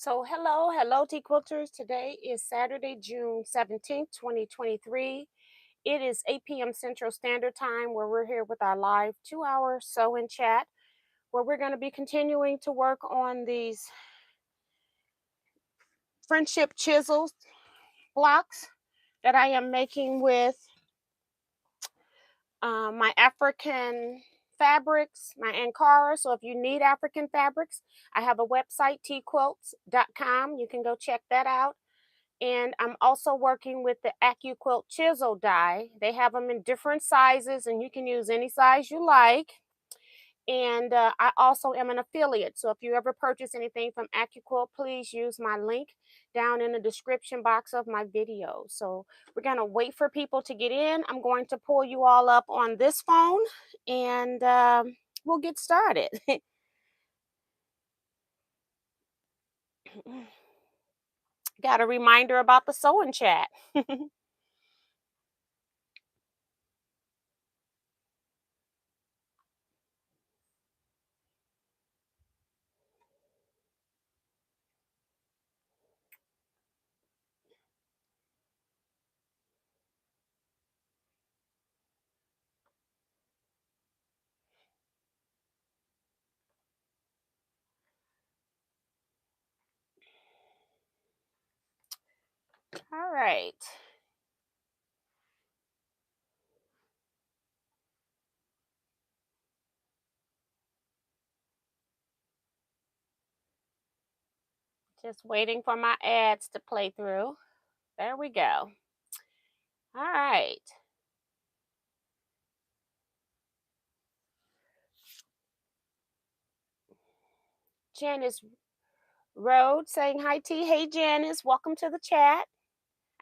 So, hello, Teaquilters. Today is Saturday, June 17th, 2023. It is 8 p.m. Central Standard Time, where we're here with our live 2 hour sew and chat, where we're going to be continuing to work on these friendship chisels blocks that I am making with my African fabrics, my Ankara. So, if you need African fabrics, I have a website, teaquilts.com. You can go check that out. And I'm also working with the Accuquilt chisel die. They have them in different sizes, and you can use any size you like. And I also am an affiliate. So if you ever purchase anything from Accuquilt, please use my link down in the description box of my video. So we're going to wait for people to get in. I'm going to pull you all up on this phone, and we'll get started. Got a reminder about the sewing chat. All right. Just waiting for my ads to play through. There we go. All right. Janice Road saying hi, T. Hey, Janice. Welcome to the chat.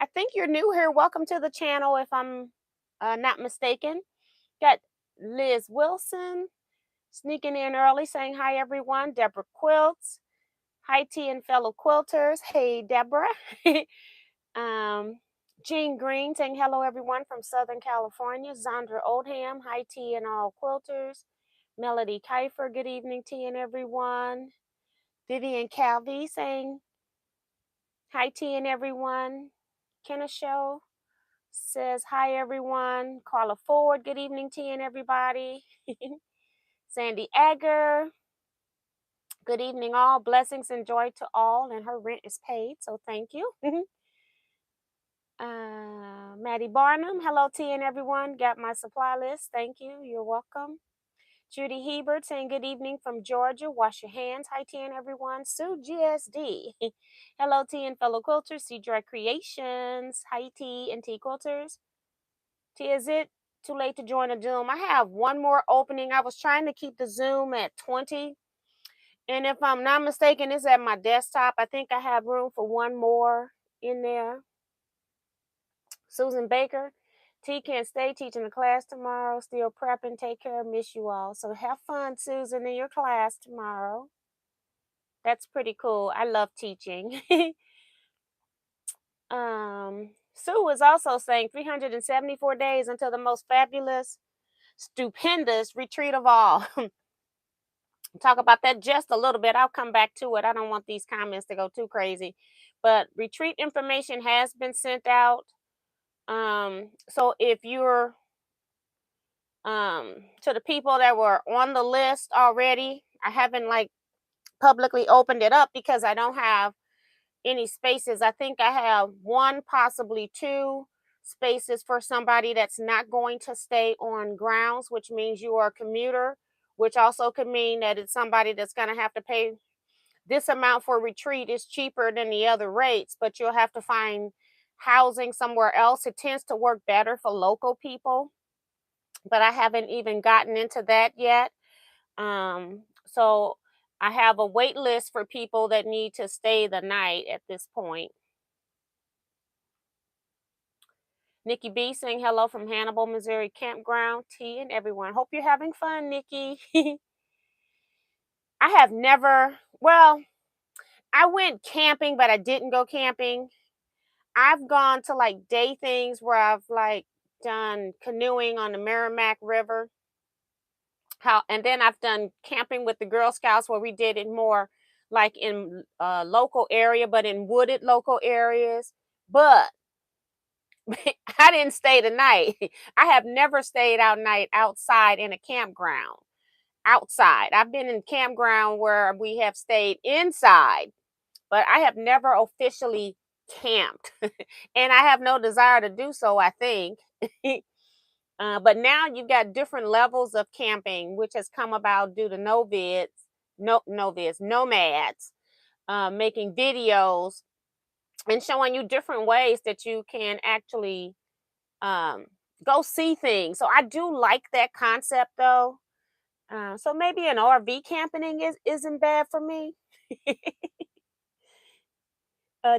I think you're new here. Welcome to the channel, if I'm not mistaken. Got Liz Wilson sneaking in early saying hi, everyone. Deborah Quilts. Hi, T and fellow quilters. Hey, Deborah. um, Jean Green saying hello, everyone from Southern California. Zandra Oldham. Hi, T and all quilters. Melody Kiefer. Good evening, T and everyone. Vivian Calvi saying hi, T and everyone. Kenna Show says hi, everyone. Carla Ford. Good evening, T and everybody. Sandy Egger. Good evening, all. Blessings and joy to all. And her rent is paid, so thank you. Maddie Barnum. Hello, T and everyone. Got my supply list. Thank you. You're welcome. Judy Hebert saying good evening from Georgia. Wash your hands. Hi, T and everyone. Sue GSD. Hello, T and fellow quilters. Sea Joy Creations. Hi, T and T quilters. T, is it too late to join a Zoom? I have one more opening. I was trying to keep the Zoom at 20. And if I'm not mistaken, it's at my desktop. I think I have room for one more in there. Susan Baker. T can't stay teaching the class tomorrow. Still prepping. Take care. Miss you all. So have fun, Susan, in your class tomorrow. That's pretty cool. I love teaching. Sue is also saying 374 days until the most fabulous, stupendous retreat of all. Talk about that just a little bit. I'll come back to it. I don't want these comments to go too crazy. But retreat information has been sent out. So if you're to the people that were on the list already, I haven't like publicly opened it up because I don't have any spaces. I think I have one, possibly two spaces for somebody that's not going to stay on grounds, which means you are a commuter, which also could mean that it's somebody that's going to have to pay this amount for retreat. Is cheaper than the other rates, but you'll have to find housing somewhere else. It tends to work better for local people, but I haven't even gotten into that yet. So I have a wait list for people that need to stay the night at this point. Nikki B saying hello from Hannibal, Missouri campground. T and everyone. Hope you're having fun, Nikki. I have never, well, I went camping, but I didn't go camping. I've gone to like day things where I've like done canoeing on the Merrimack River. And then I've done camping with the Girl Scouts where we did it more like in local area, but in wooded local areas. But I didn't stay the night. I have never stayed out night outside in a campground. Outside. I've been in campground where we have stayed inside, but I have never officially camped. And I have no desire to do so, I think. But now you've got different levels of camping, which has come about due to nomads, making videos and showing you different ways that you can actually um, go see things. So I do like that concept though. So maybe an RV camping isn't bad for me.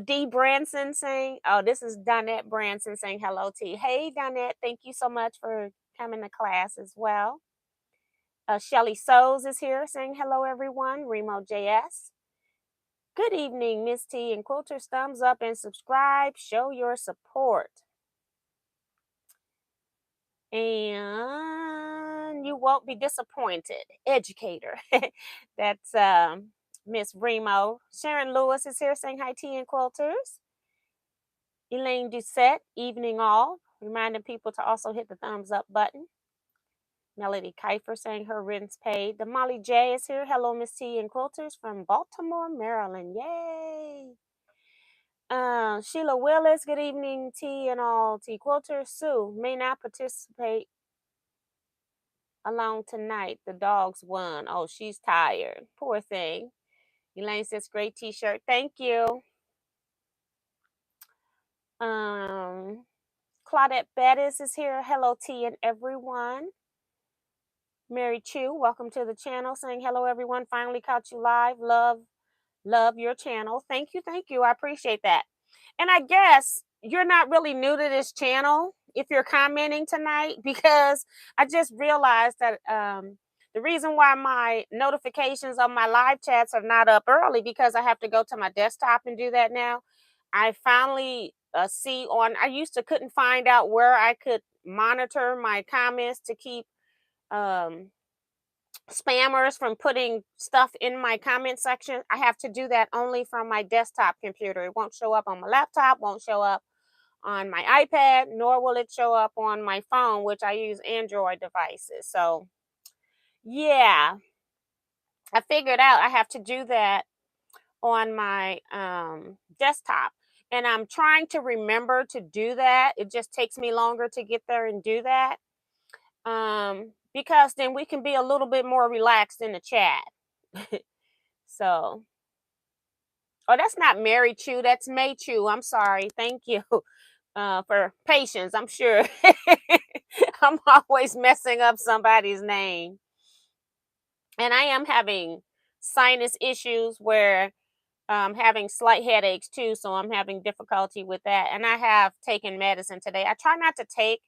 D Branson saying, oh, this is Donette Branson saying hello to you. Hey, Donette, thank you so much for coming to class as well. Shelly Sows is here saying hello, everyone. Remo JS. Good evening, Miss T and Quilters. Thumbs up and subscribe. Show your support. And you won't be disappointed. Educator. That's Miss Remo. Sharon Lewis is here saying hi, T and Quilters. Elaine Doucette, evening all. Reminding people to also hit the thumbs up button. Melody Kiefer saying her rent's paid. The Molly J is here. Hello, Miss T and Quilters from Baltimore, Maryland. Yay! Sheila Willis, good evening, T and all T Quilters. Sue may not participate along tonight. The dogs won. Oh, she's tired. Poor thing. Elaine says, great t-shirt. Thank you. Claudette Bettis is here. Hello, T and everyone. Mary Chu, welcome to the channel. Saying hello, everyone. Finally caught you live. Love your channel. Thank you. Thank you. I appreciate that. And I guess you're not really new to this channel if you're commenting tonight, because I just realized that the reason why my notifications on my live chats are not up early, because I have to go to my desktop and do that now. I finally see on, I used to couldn't find out where I could monitor my comments to keep um, spammers from putting stuff in my comment section. I have to do that only from my desktop computer. It won't show up on my laptop, won't show up on my iPad, nor will it show up on my phone, which I use Android devices. So yeah, I figured out I have to do that on my desktop. And I'm trying to remember to do that. It just takes me longer to get there and do that. Because then we can be a little bit more relaxed in the chat. So, oh, that's not Mary Chu, that's May Chu. I'm sorry. Thank you for patience. I'm sure I'm always messing up somebody's name. And I am having sinus issues where I'm having slight headaches too. So I'm having difficulty with that. And I have taken medicine today. I try not to take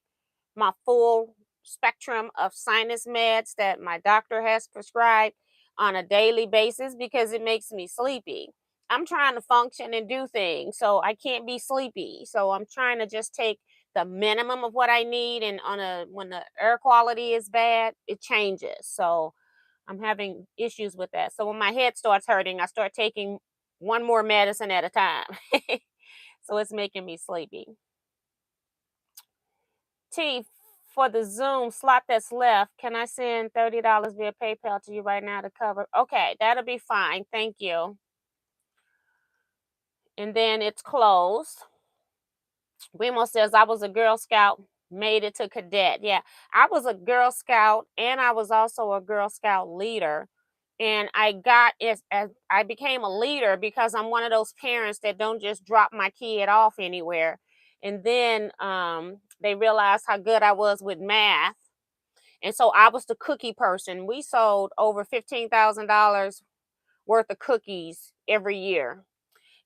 my full spectrum of sinus meds that my doctor has prescribed on a daily basis because it makes me sleepy. I'm trying to function and do things, so I can't be sleepy. So I'm trying to just take the minimum of what I need, and when the air quality is bad, it changes. So I'm having issues with that. So when my head starts hurting, I start taking one more medicine at a time. So it's making me sleepy. T, for the Zoom slot that's left, can I send $30 via PayPal to you right now to cover? Okay, that'll be fine. Thank you. And then it's closed. Remo says, I was a Girl Scout, made it to cadet. Yeah, I was a Girl Scout, and I was also a Girl Scout leader. And I got as I became a leader because I'm one of those parents that don't just drop my kid off anywhere. And then they realized how good I was with math. And so I was the cookie person. We sold over $15,000 worth of cookies every year.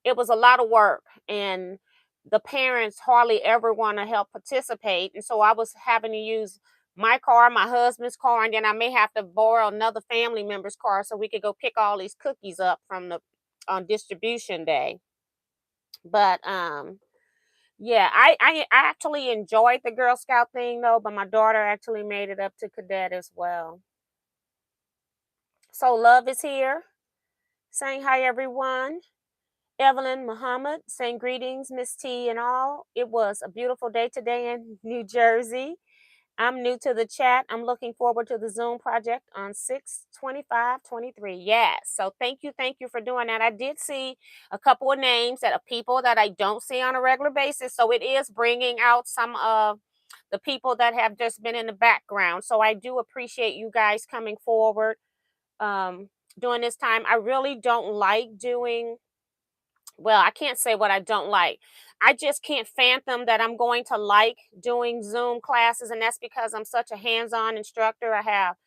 It was a lot of work, and the parents hardly ever want to help participate. And so I was having to use my car, my husband's car, and then I may have to borrow another family member's car so we could go pick all these cookies up from the on distribution day. But yeah, I actually enjoyed the Girl Scout thing though, but my daughter actually made it up to cadet as well. So love is here. saying hi, everyone. Evelyn Muhammad saying greetings, Miss T and all. It was a beautiful day today in New Jersey. I'm new to the chat. I'm looking forward to the Zoom project on 6/25/23. Yes. So thank you for doing that. I did see a couple of names that are people that I don't see on a regular basis. So it is bringing out some of the people that have just been in the background. So I do appreciate you guys coming forward um, during this time. I really don't like doing, well, I can't say what I don't like. I just can't fathom that I'm going to like doing Zoom classes, and that's because I'm such a hands-on instructor. I have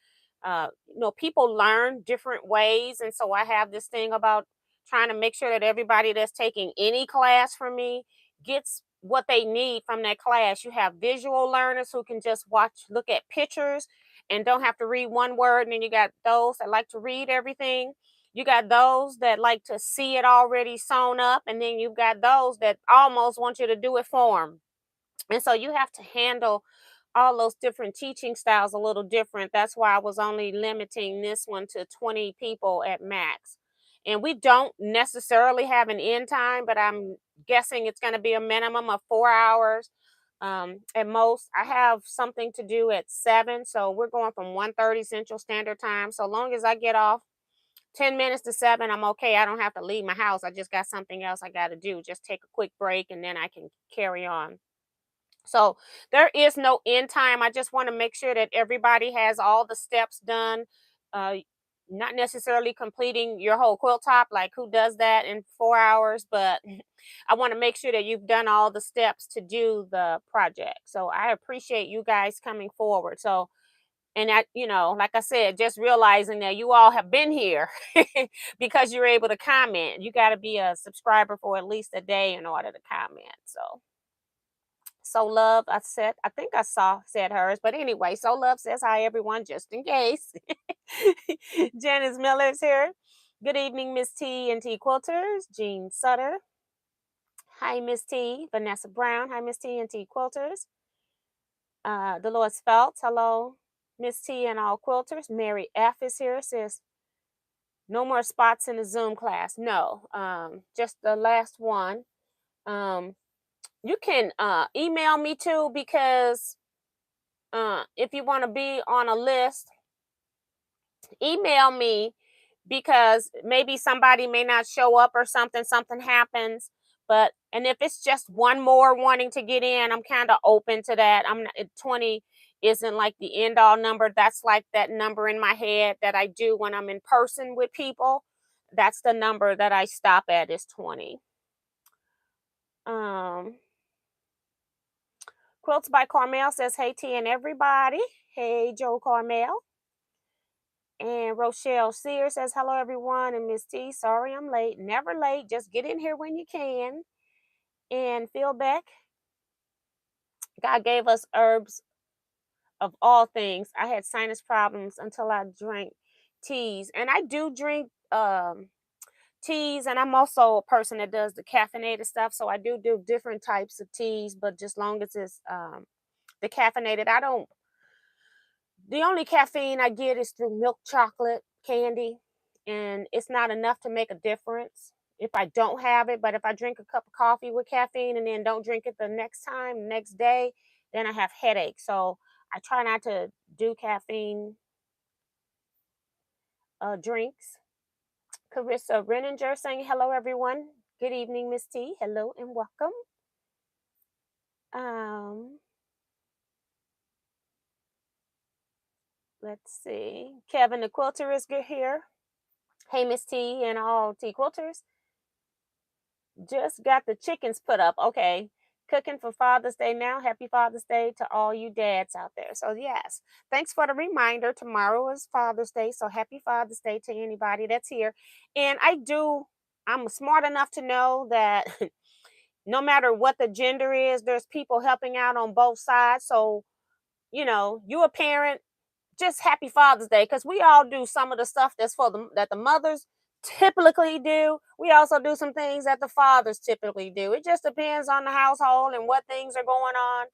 people learn different ways. And so I have this thing about trying to make sure that everybody that's taking any class from me gets what they need from that class. You have visual learners who can just watch, look at pictures and don't have to read one word. And then you got those that like to read everything. You got those that like to see it already sewn up. And then you've got those that almost want you to do it for them. And so you have to handle all those different teaching styles a little different. That's why I was only limiting this one to 20 people at max. And we don't necessarily have an end time, but I'm guessing it's going to be a minimum of 4 hours at most. I have something to do at 7, so we're going from 1:30 Central Standard Time. So long as I get off 10 minutes to 7, I'm okay. I don't have to leave my house. I just got something else I got to do. Just take a quick break and then I can carry on. So there is no end time. I just want to make sure that everybody has all the steps done. Uh, Not necessarily completing your whole quilt top, like who does that in 4 hours, but I want to make sure that you've done all the steps to do the project. So I appreciate you guys coming forward. So, and that, like I said, just realizing that you all have been here because you're able to comment. You got to be a subscriber for at least a day in order to comment. So love, I said, I think I said hers, but anyway, so love says hi everyone, just in case. Janice Miller's here. Good evening, Miss T and T Quilters. Jean Sutter. Hi, Miss T. Vanessa Brown. Hi, Miss T and T Quilters. Dolores Phelps. Hello, Miss T and all quilters. Mary F is here. Says no more spots in the Zoom class. No, just the last one. Um, you can email me too, because if you want to be on a list, email me, because maybe somebody may not show up or something happens. But and if it's just one more wanting to get in, I'm kind of open to that. 20 isn't like the end all number. That's like that number in my head that I do when I'm in person with people. That's the number that I stop at, is 20. um Quilts by Carmel says hey T and everybody. Hey Joe Carmel. And Rochelle Sears says, hello, everyone. And Miss T, sorry I'm late. Never late. Just get in here when you can. And Phil Beck, God gave us herbs of all things. I had sinus problems until I drank teas. And I do drink teas. And I'm also a person that does the caffeinated stuff. So I do different types of teas, but just long as it's the caffeinated, I don't. The only caffeine I get is through milk chocolate candy, and it's not enough to make a difference if I don't have it. But if I drink a cup of coffee with caffeine and then don't drink it the next time, next day, then I have headaches. So I try not to do caffeine drinks. Carissa Renninger saying, hello, everyone. Good evening, Miss T. Hello and welcome. Um, let's see. Kevin the Quilter is good here. Hey, Miss T and all T Quilters. Just got the chickens put up. Okay. Cooking for Father's Day now. Happy Father's Day to all you dads out there. So, yes, thanks for the reminder. Tomorrow is Father's Day. So, happy Father's Day to anybody that's here. And I'm smart enough to know that no matter what the gender is, there's people helping out on both sides. So, you a parent, just happy Father's Day, because we all do some of the stuff that's for that the mothers typically do. We also do some things that the fathers typically do. It just depends on the household and what things are going on.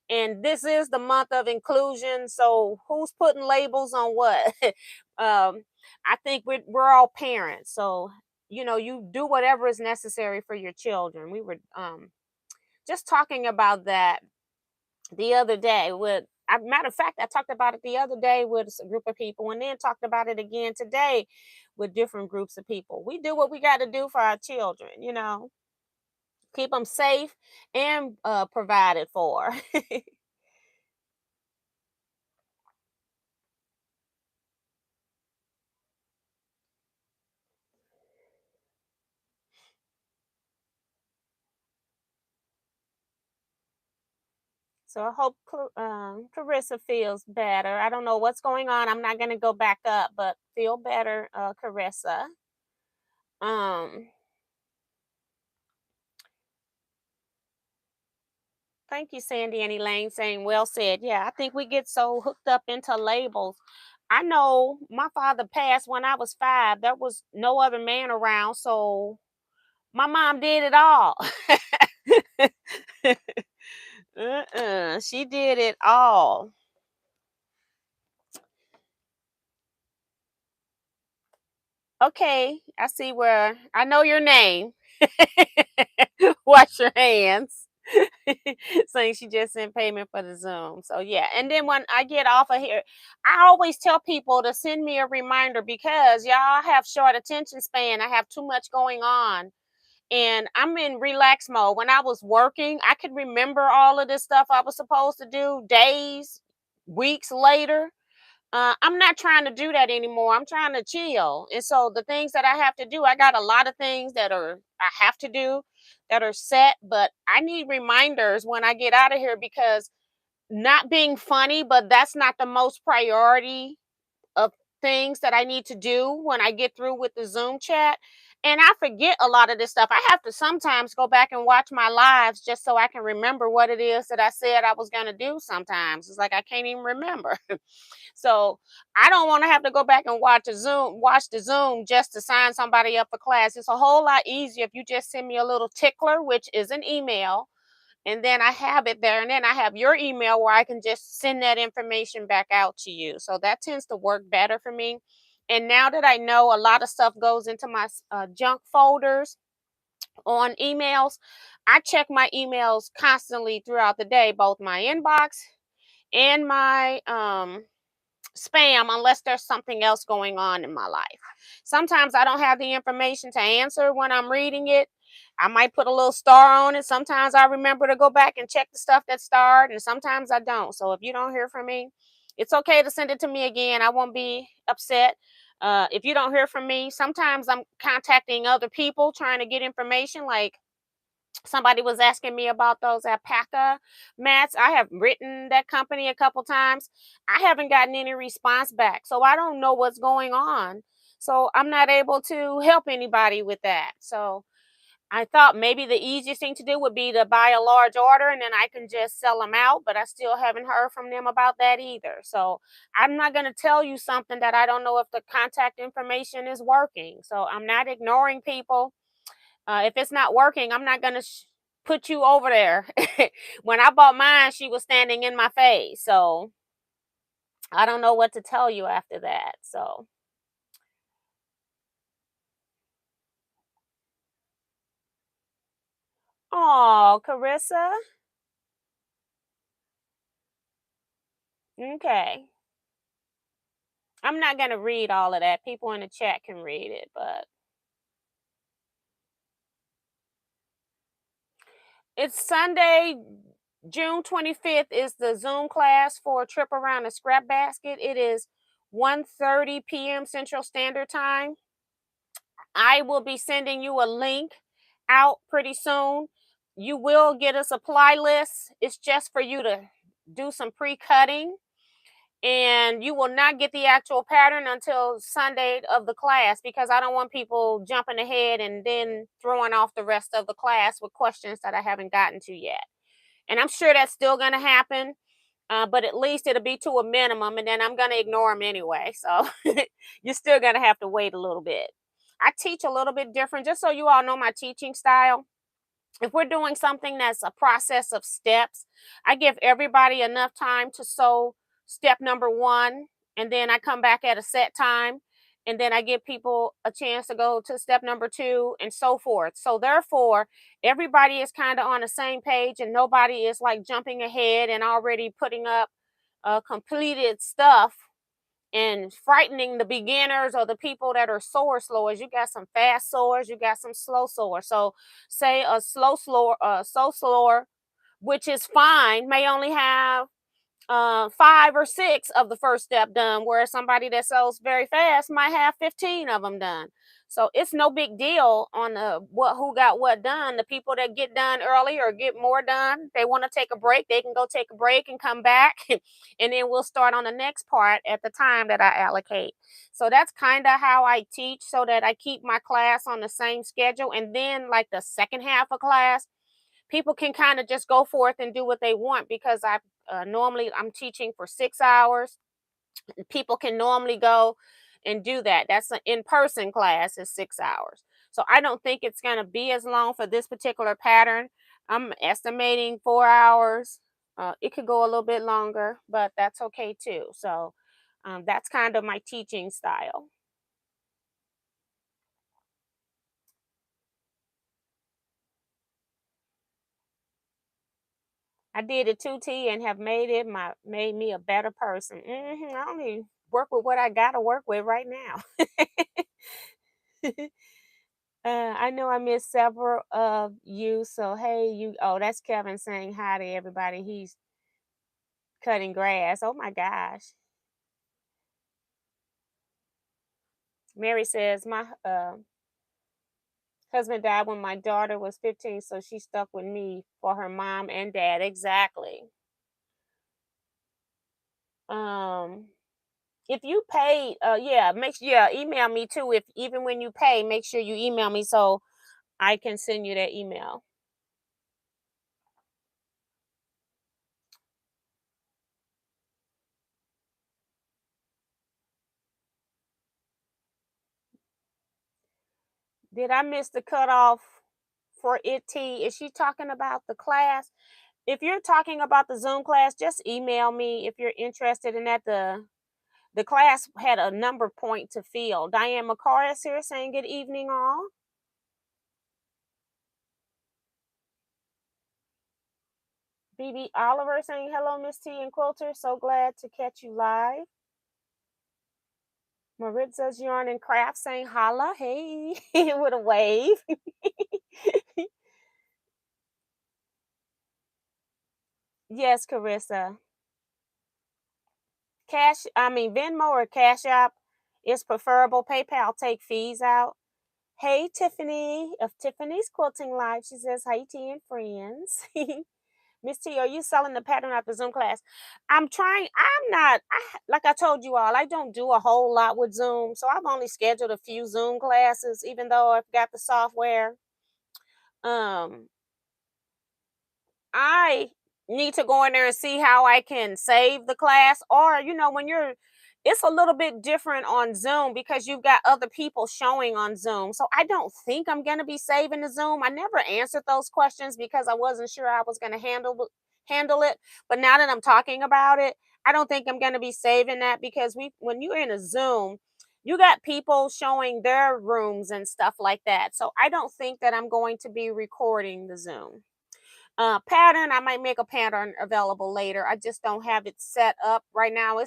And this is the month of inclusion, so who's putting labels on what? I think we're all parents, so you do whatever is necessary for your children. We were just talking about that the other day with matter of fact, I talked about it the other day with a group of people, and then talked about it again today with different groups of people. We do what we got to do for our children, keep them safe and provided for. So I hope Carissa feels better. I don't know what's going on. I'm not going to go back up, but feel better, Carissa. Um, Thank you, Sandy and Elaine, saying well said. Yeah, I think we get so hooked up into labels. I know my father passed when I was 5. There was no other man around, so my mom did it all. She did it all. Okay, I see where I know your name. Wash your hands. Saying she just sent payment for the Zoom. So yeah, and then when I get off of here, I always tell people to send me a reminder because y'all have short attention span. I have too much going on, and I'm in relax mode. When I was working, I could remember all of this stuff I was supposed to do days, weeks later. I'm not trying to do that anymore. I'm trying to chill. And so the things that I have to do, I got a lot of things that I have to do that are set, but I need reminders when I get out of here because not being funny, but that's not the most priority of things that I need to do when I get through with the Zoom chat. And I forget a lot of this stuff. I have to sometimes go back and watch my lives just so I can remember what it is that I said I was going to do sometimes. It's like I can't even remember. So I don't want to have to go back and watch the Zoom just to sign somebody up for class. It's a whole lot easier if you just send me a little tickler, which is an email, and then I have it there, and then I have your email where I can just send that information back out to you. So that tends to work better for me. And now that I know a lot of stuff goes into my junk folders on emails, I check my emails constantly throughout the day, both my inbox and my spam, unless there's something else going on in my life. Sometimes I don't have the information to answer when I'm reading it. I might put a little star on it. Sometimes I remember to go back and check the stuff that starred, and sometimes I don't. So if you don't hear from me, it's okay to send it to me again. I won't be upset. If you don't hear from me, sometimes I'm contacting other people trying to get information. Like somebody was asking me about those alpaca mats. I have written that company a couple times. I haven't gotten any response back. So I don't know what's going on. So I'm not able to help anybody with that. So I thought maybe the easiest thing to do would be to buy a large order and then I can just sell them out, but I still haven't heard from them about that either. So I'm not going to tell you something that I don't know if the contact information is working. So I'm not ignoring people. If it's not working, I'm not gonna put you over there. When I bought mine, she was standing in my face, so I don't know what to tell you after that. So, oh, Carissa, okay. I'm not gonna read all of that. People in the chat can read it, but it's Sunday, June 25th is the Zoom class for a trip around the scrap basket. It is 1:30 p.m. Central Standard Time. I will be sending you a link out pretty soon. You will get a supply list. It's just for you to do some pre-cutting, and you will not get the actual pattern until Sunday of the class because I don't want people jumping ahead and then throwing off the rest of the class with questions that I haven't gotten to yet. And I'm sure that's still going to happen, but at least it'll be to a minimum, and then I'm going to ignore them anyway. So you're still going to have to wait a little bit. I teach a little bit different, just so you all know my teaching style. If we're doing something that's a process of steps, I give everybody enough time to sew step number one, and then I come back at a set time and then I give people a chance to go to step number 2 and so forth. So therefore, everybody is kind of on the same page and nobody is like jumping ahead and already putting up completed stuff and frightening the beginners or the people that are sewers. You got some fast sewers, you got some slow sewers. So say a slow slower, which is fine, may only have 5 or 6 of the first step done, whereas somebody that sells very fast might have 15 of them done. So it's no big deal on the what who got what done. The people that get done early or get more done, they want to take a break, they can go take a break and come back, and then we'll start on the next part at the time that I allocate. So that's kind of how I teach, so that I keep my class on the same schedule. And then, like the second half of class, people can kind of just go forth and do what they want, because I normally I'm teaching for 6 hours. People can normally go and do that. That's an in-person class is 6 hours. So I don't think it's going to be as long for this particular pattern. I'm estimating 4 hours. It could go a little bit longer, but that's okay too. So that's kind of my teaching style. I did it 2T and have made me a better person. I only work with what I gotta work with right now. I know I missed several of you, so hey, you. Oh, that's Kevin saying hi to everybody. He's cutting grass. Oh my gosh. Mary says my husband died when my daughter was 15, so she stuck with me for her mom and dad. Exactly. Um, if you paid, yeah, email me too. If even when you pay, make sure you email me so I can send you that email. Did I miss the cutoff for it? T? Is she talking about the class? If you're talking about the Zoom class, just email me if you're interested in that. The class had a number point to fill. Diane McCarr is here saying good evening, all. BB Oliver saying hello, Miss T and Quilter. So glad to catch you live. Maritza's Yarn and Craft saying holla, hey, with a wave. Yes, Carissa. Venmo or Cash App is preferable. PayPal take fees out. Hey, Tiffany of Tiffany's Quilting Live. She says, "Hi, T and friends." Miss T, are you selling the pattern after Zoom class? I'm trying. I'm not. Like I told you all, I don't do a whole lot with Zoom, so I've only scheduled a few Zoom classes, even though I've got the software. Um, I need to go in there and see how I can save the class. Or, when it's a little bit different on Zoom because you've got other people showing on Zoom. So I don't think I'm going to be saving the Zoom. I never answered those questions because I wasn't sure I was going to handle it. But now that I'm talking about it, I don't think I'm going to be saving that, because when you're in a Zoom, you got people showing their rooms and stuff like that. So I don't think that I'm going to be recording the Zoom. Pattern, I might make a pattern available later. I just don't have it set up right now.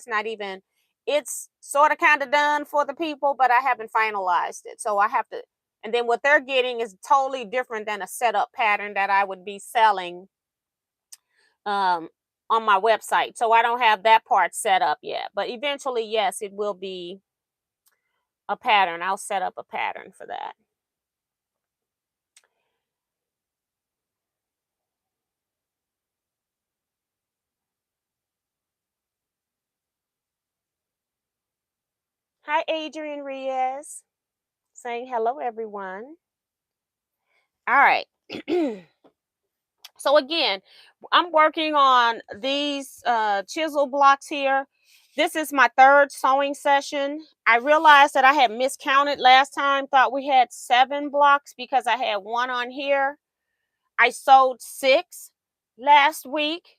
It's sort of kind of done for the people, but I haven't finalized it. So I have to, and then what they're getting is totally different than a setup pattern that I would be selling um, on my website. So I don't have that part set up yet. But eventually, yes, it will be a pattern. I'll set up a pattern for that. Hi, Adrian Reyes, saying hello, everyone. All right. So again, I'm working on these chisel blocks here. This is my third sewing session. I realized that I had miscounted last time, thought we had 7 blocks because I had one on here. I sewed 6 last week.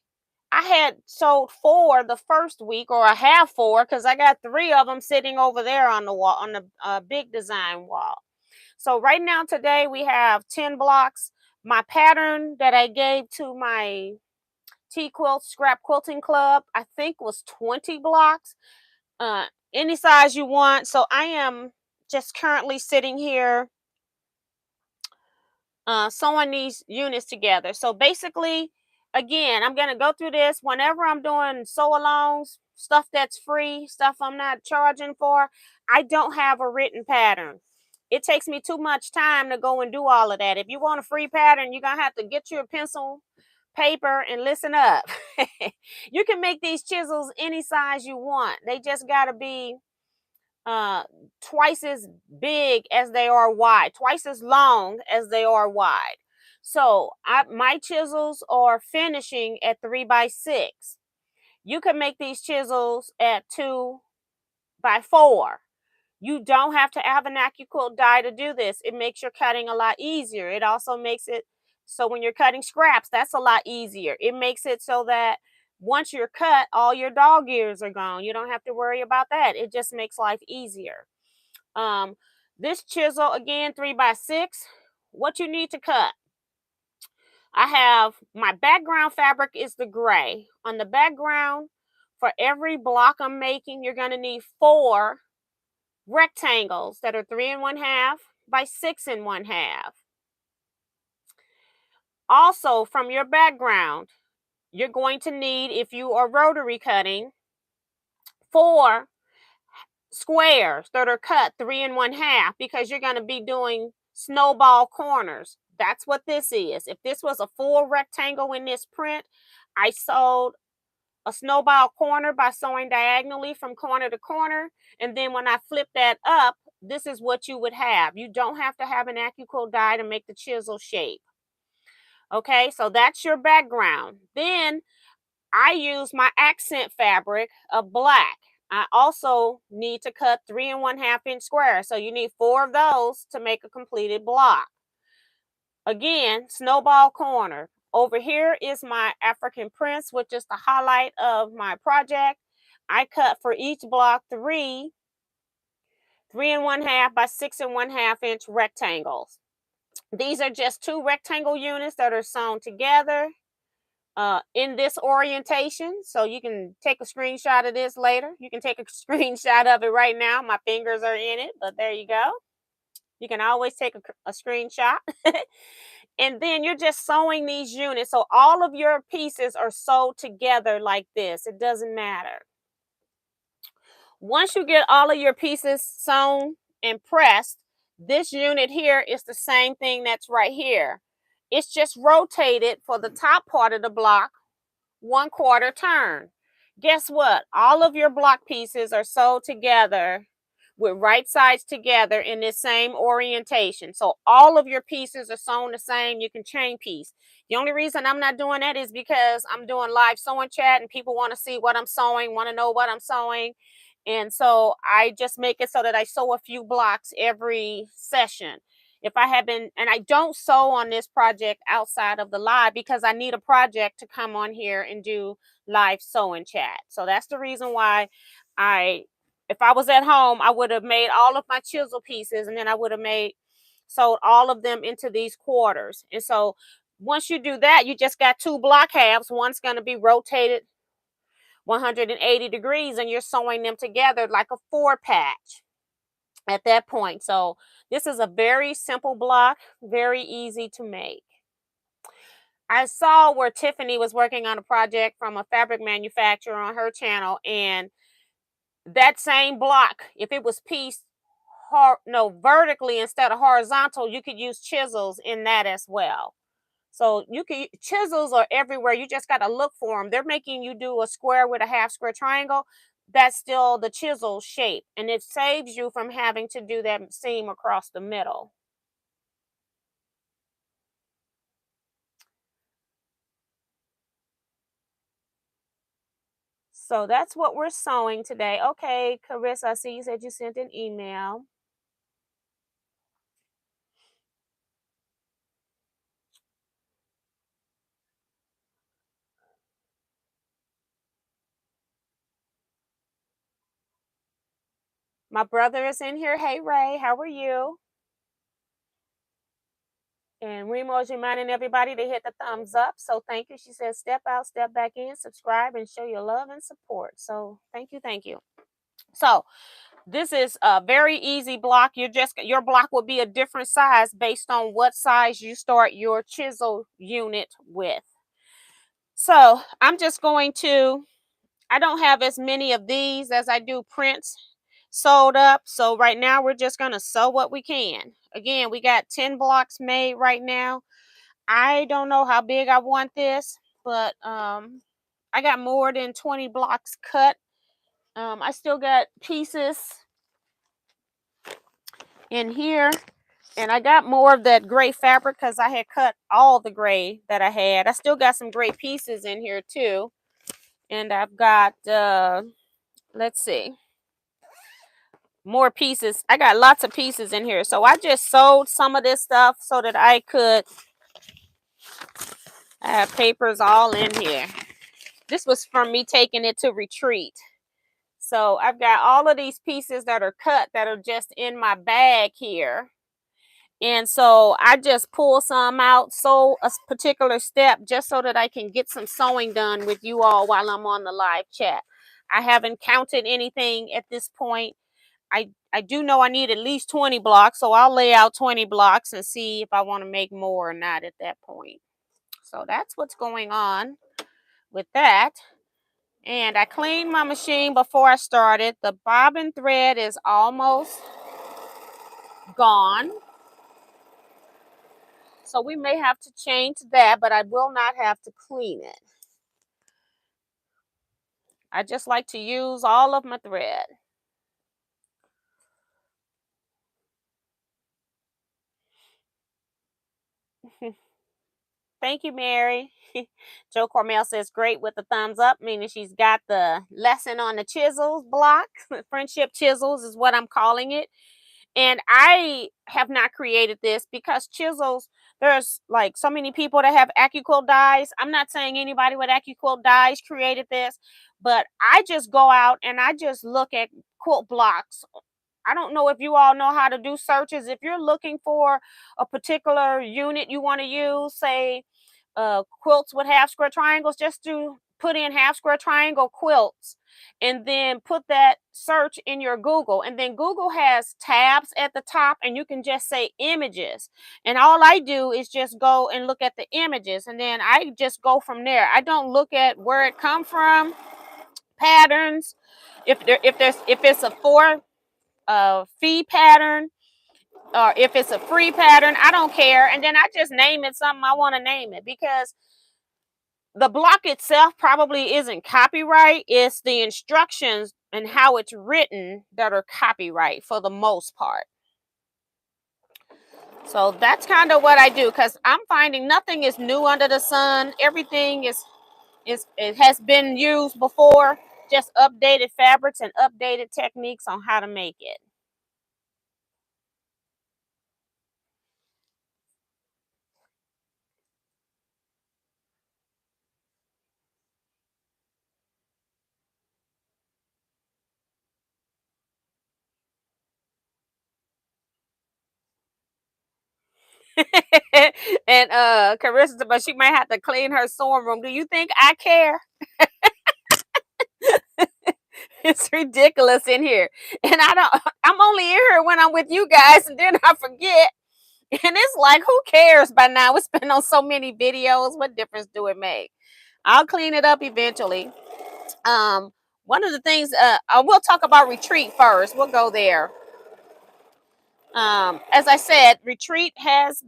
I had sold 4 the first week, or I have 4 because I got 3 of them sitting over there on the wall, on the big design wall. So right now today we have 10 blocks. My pattern that I gave to my Teaquilt Scrap Quilting Club, I think was 20 blocks. Uh, any size you want. So I am just currently sitting here sewing these units together. So basically, again, I'm going to go through this whenever I'm doing sew alongs, stuff that's free, stuff I'm not charging for. I don't have a written pattern. It takes me too much time to go and do all of that. If you want a free pattern, you're going to have to get you a pencil, paper, and listen up. You can make these chisels any size you want. They just got to be uh twice as big as they are wide, twice as long as they are wide. So my chisels are finishing at 3x6. You can make these chisels at 2x4. You don't have to have an Accuquilt die to do this. It makes your cutting a lot easier. It also makes it so when you're cutting scraps, that's a lot easier. It makes it so that once you're cut, all your dog ears are gone. You don't have to worry about that. It just makes life easier. Um, this chisel, again, 3x6. What you need to cut. I have my background fabric is the gray. On the background, for every block I'm making, you're going to need 4 rectangles that are 3 1/2 by 6 1/2. Also, from your background, you're going to need, if you are rotary cutting, 4 squares that are cut 3 1/2, because you're going to be doing snowball corners. That's what this is. If this was a full rectangle in this print, I sewed a snowball corner by sewing diagonally from corner to corner. And then when I flip that up, this is what you would have. You don't have to have an Accuquilt die to make the chisel shape. Okay, so that's your background. Then I use my accent fabric of black. I also need to cut 3 1/2 inch squares. So you need 4 of those to make a completed block. Again, snowball corner. Over here is my African Prince, which is the highlight of my project. I cut for each block 3 1/2 by 6 1/2 inch rectangles. These are just 2 rectangle units that are sewn together in this orientation. So you can take a screenshot of this later. You can take a screenshot of it right now. My fingers are in it, but there you go. You can always take a screenshot. And then you're just sewing these units. So all of your pieces are sewed together like this. It doesn't matter. Once you get all of your pieces sewn and pressed, this unit here is the same thing that's right here. It's just rotated for the top part of the block 1/4 turn. Guess what? All of your block pieces are sewed together with right sides together in this same orientation. So all of your pieces are sewn the same. You can chain piece. The only reason I'm not doing that is because I'm doing live sewing chat and people want to see what I'm sewing, want to know what I'm sewing. And so I just make it so that I sew a few blocks every session. If I have been, and I don't sew on this project outside of the live because I need a project to come on here and do live sewing chat. So that's the reason why if I was at home, I would have made all of my chisel pieces and then I would have sewed all of them into these quarters. And so once you do that, you just got 2 block halves. One's going to be rotated 180 degrees and you're sewing them together like a 4 patch at that point. So this is a very simple block, very easy to make. I saw where Tiffany was working on a project from a fabric manufacturer on her channel, and that same block, if it was pieced vertically instead of horizontal, you could use chisels in that as well. So chisels are everywhere. You just got to look for them. They're making you do a square with a half square triangle. That's still the chisel shape, and it saves you from having to do that seam across the middle. So that's what we're sewing today. Okay, Carissa, I see you said you sent an email. My brother is in here. Hey, Ray, how are you? And Remo is reminding everybody to hit the thumbs up. So thank you. She says, step out, step back in, subscribe, and show your love and support. So thank you, thank you. So this is a very easy block. Your block will be a different size based on what size you start your chisel unit with. So I'm just going to, I don't have as many of these as I do prints sewed up. So right now we're just going to sew what we can. Again, we got 10 blocks made right now. I don't know how big I want this, but I got more than 20 blocks cut. I still got pieces in here, and I got more of that gray fabric because I had cut all the gray that I had. I still got some gray pieces in here too, and I've got let's see, more pieces. I got lots of pieces in here, so I just sewed some of this stuff so that I could. I have papers all in here. This was from me taking it to retreat. So I've got all of these pieces that are cut that are just in my bag here. And so I just pull some out, sew a particular step just so that I can get some sewing done with you all while I'm on the live chat. I haven't counted anything at this point. I do know I need at least 20 blocks, so I'll lay out 20 blocks and see if I want to make more or not at that point. So that's what's going on with that. And I cleaned my machine before I started. The bobbin thread is almost gone. So we may have to change that, but I will not have to clean it. I just like to use all of my thread. Thank you, Mary. Joe Cormel says great with the thumbs up, meaning she's got the lesson on the chisels block. Friendship chisels is what I'm calling it. And I have not created this because chisels, there's like so many people that have Accuquilt dies. I'm not saying anybody with Accuquilt dies created this, but I just go out and I just look at quilt blocks. I don't know if you all know how to do searches. If you're looking for a particular unit you want to use, say quilts with half square triangles, just to put in half square triangle quilts and then put that search in your Google, and then Google has tabs at the top and you can just say images, and all I do is just go and look at the images and then I just go from there. I don't look at where it come from, patterns, if it's a for fee pattern or if it's a free pattern, I don't care, and then I just name it something I want to name it, because the block itself probably isn't copyright. It's the instructions and how it's written that are copyright for the most part. So that's kind of what I do, because I'm finding nothing is new under the sun. Everything is it has been used before, just updated fabrics and updated techniques on how to make it. And Carissa, but she might have to clean her sewing room. Do you think I care? It's ridiculous in here, and I'm only in here when I'm with you guys, and then I forget, and it's like, who cares by now? It's been on so many videos. What difference do it make? I'll clean it up eventually. One of the things, we'll talk about retreat first. We'll go there. As I said, retreat has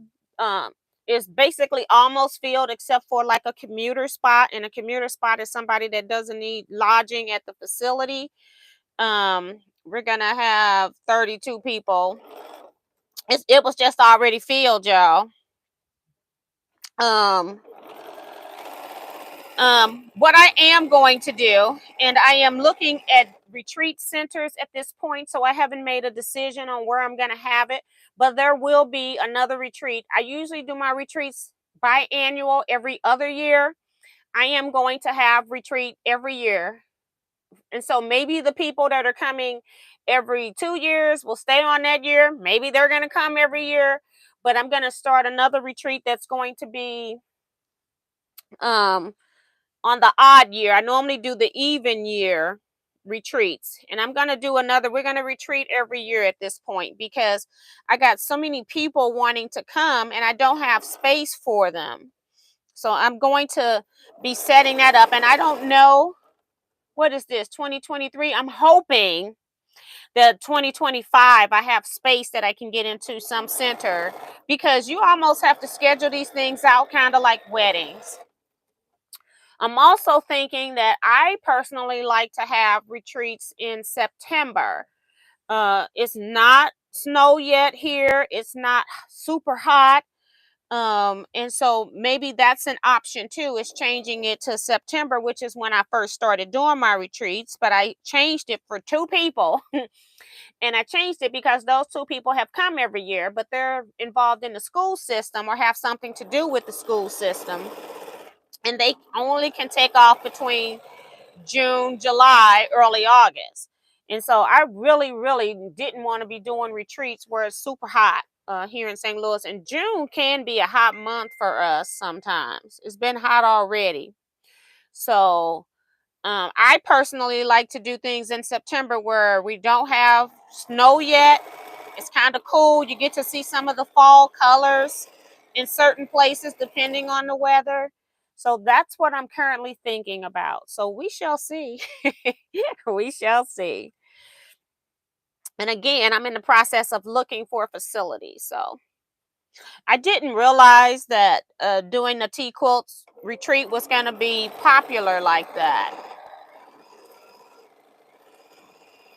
is basically almost filled except for like a commuter spot, and a commuter spot is somebody that doesn't need lodging at the facility. We're gonna have 32 people. It was just already filled, y'all. um what I am going to do, and I am looking at retreat centers at this point, so I haven't made a decision on where I'm going to have it, but there will be another retreat. I usually do my retreats biannual, every other year. I am going to have retreat every year, and so maybe the people that are coming every 2 years. We'll stay on that year. Maybe they're going to come every year, but I'm going to start another retreat that's going to be um on the odd year. I normally do the even year retreats, and I'm going to do another. We're going to retreat every year at this point because I got so many people wanting to come and I don't have space for them. So I'm going to be setting that up, and I don't know, what is this, 2023? I'm hoping that 2025 I have space that I can get into some center, because you almost have to schedule these things out kind of like weddings. I'm also thinking that I personally like to have retreats in September. It's not snow yet here. It's not super hot. And so maybe that's an option too, is changing it to September, which is when I first started doing my retreats, but I changed it for 2 people. And I changed it because those 2 people have come every year, but they're involved in the school system or have something to do with the school system. And they only can take off between June, July, early August. And so I really, really didn't want to be doing retreats where it's super hot here in St. Louis. And June can be a hot month for us sometimes. It's been hot already. So I personally like to do things in September where we don't have snow yet. It's kind of cool. You get to see some of the fall colors in certain places depending on the weather. So that's what I'm currently thinking about. So we shall see. We shall see. And again, I'm in the process of looking for a facility. So I didn't realize that doing the Teaquilts retreat was going to be popular like that.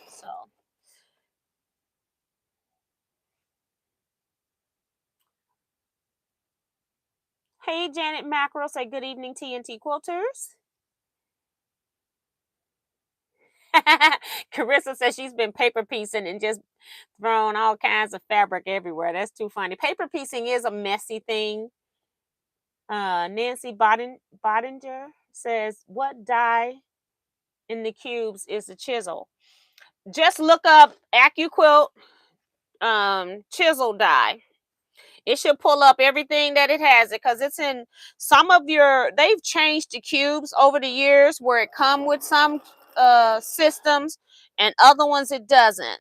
So. Hey, Janet Mackerel, say good evening, TNT Quilters. Carissa says she's been paper piecing and just thrown all kinds of fabric everywhere. That's too funny. Paper piecing is a messy thing. Nancy Bodinger says, what die in the cubes is the chisel? Just look up Accuquilt chisel die. It should pull up everything that it has, because it's in some of your, they've changed the cubes over the years where it come with some systems and other ones it doesn't.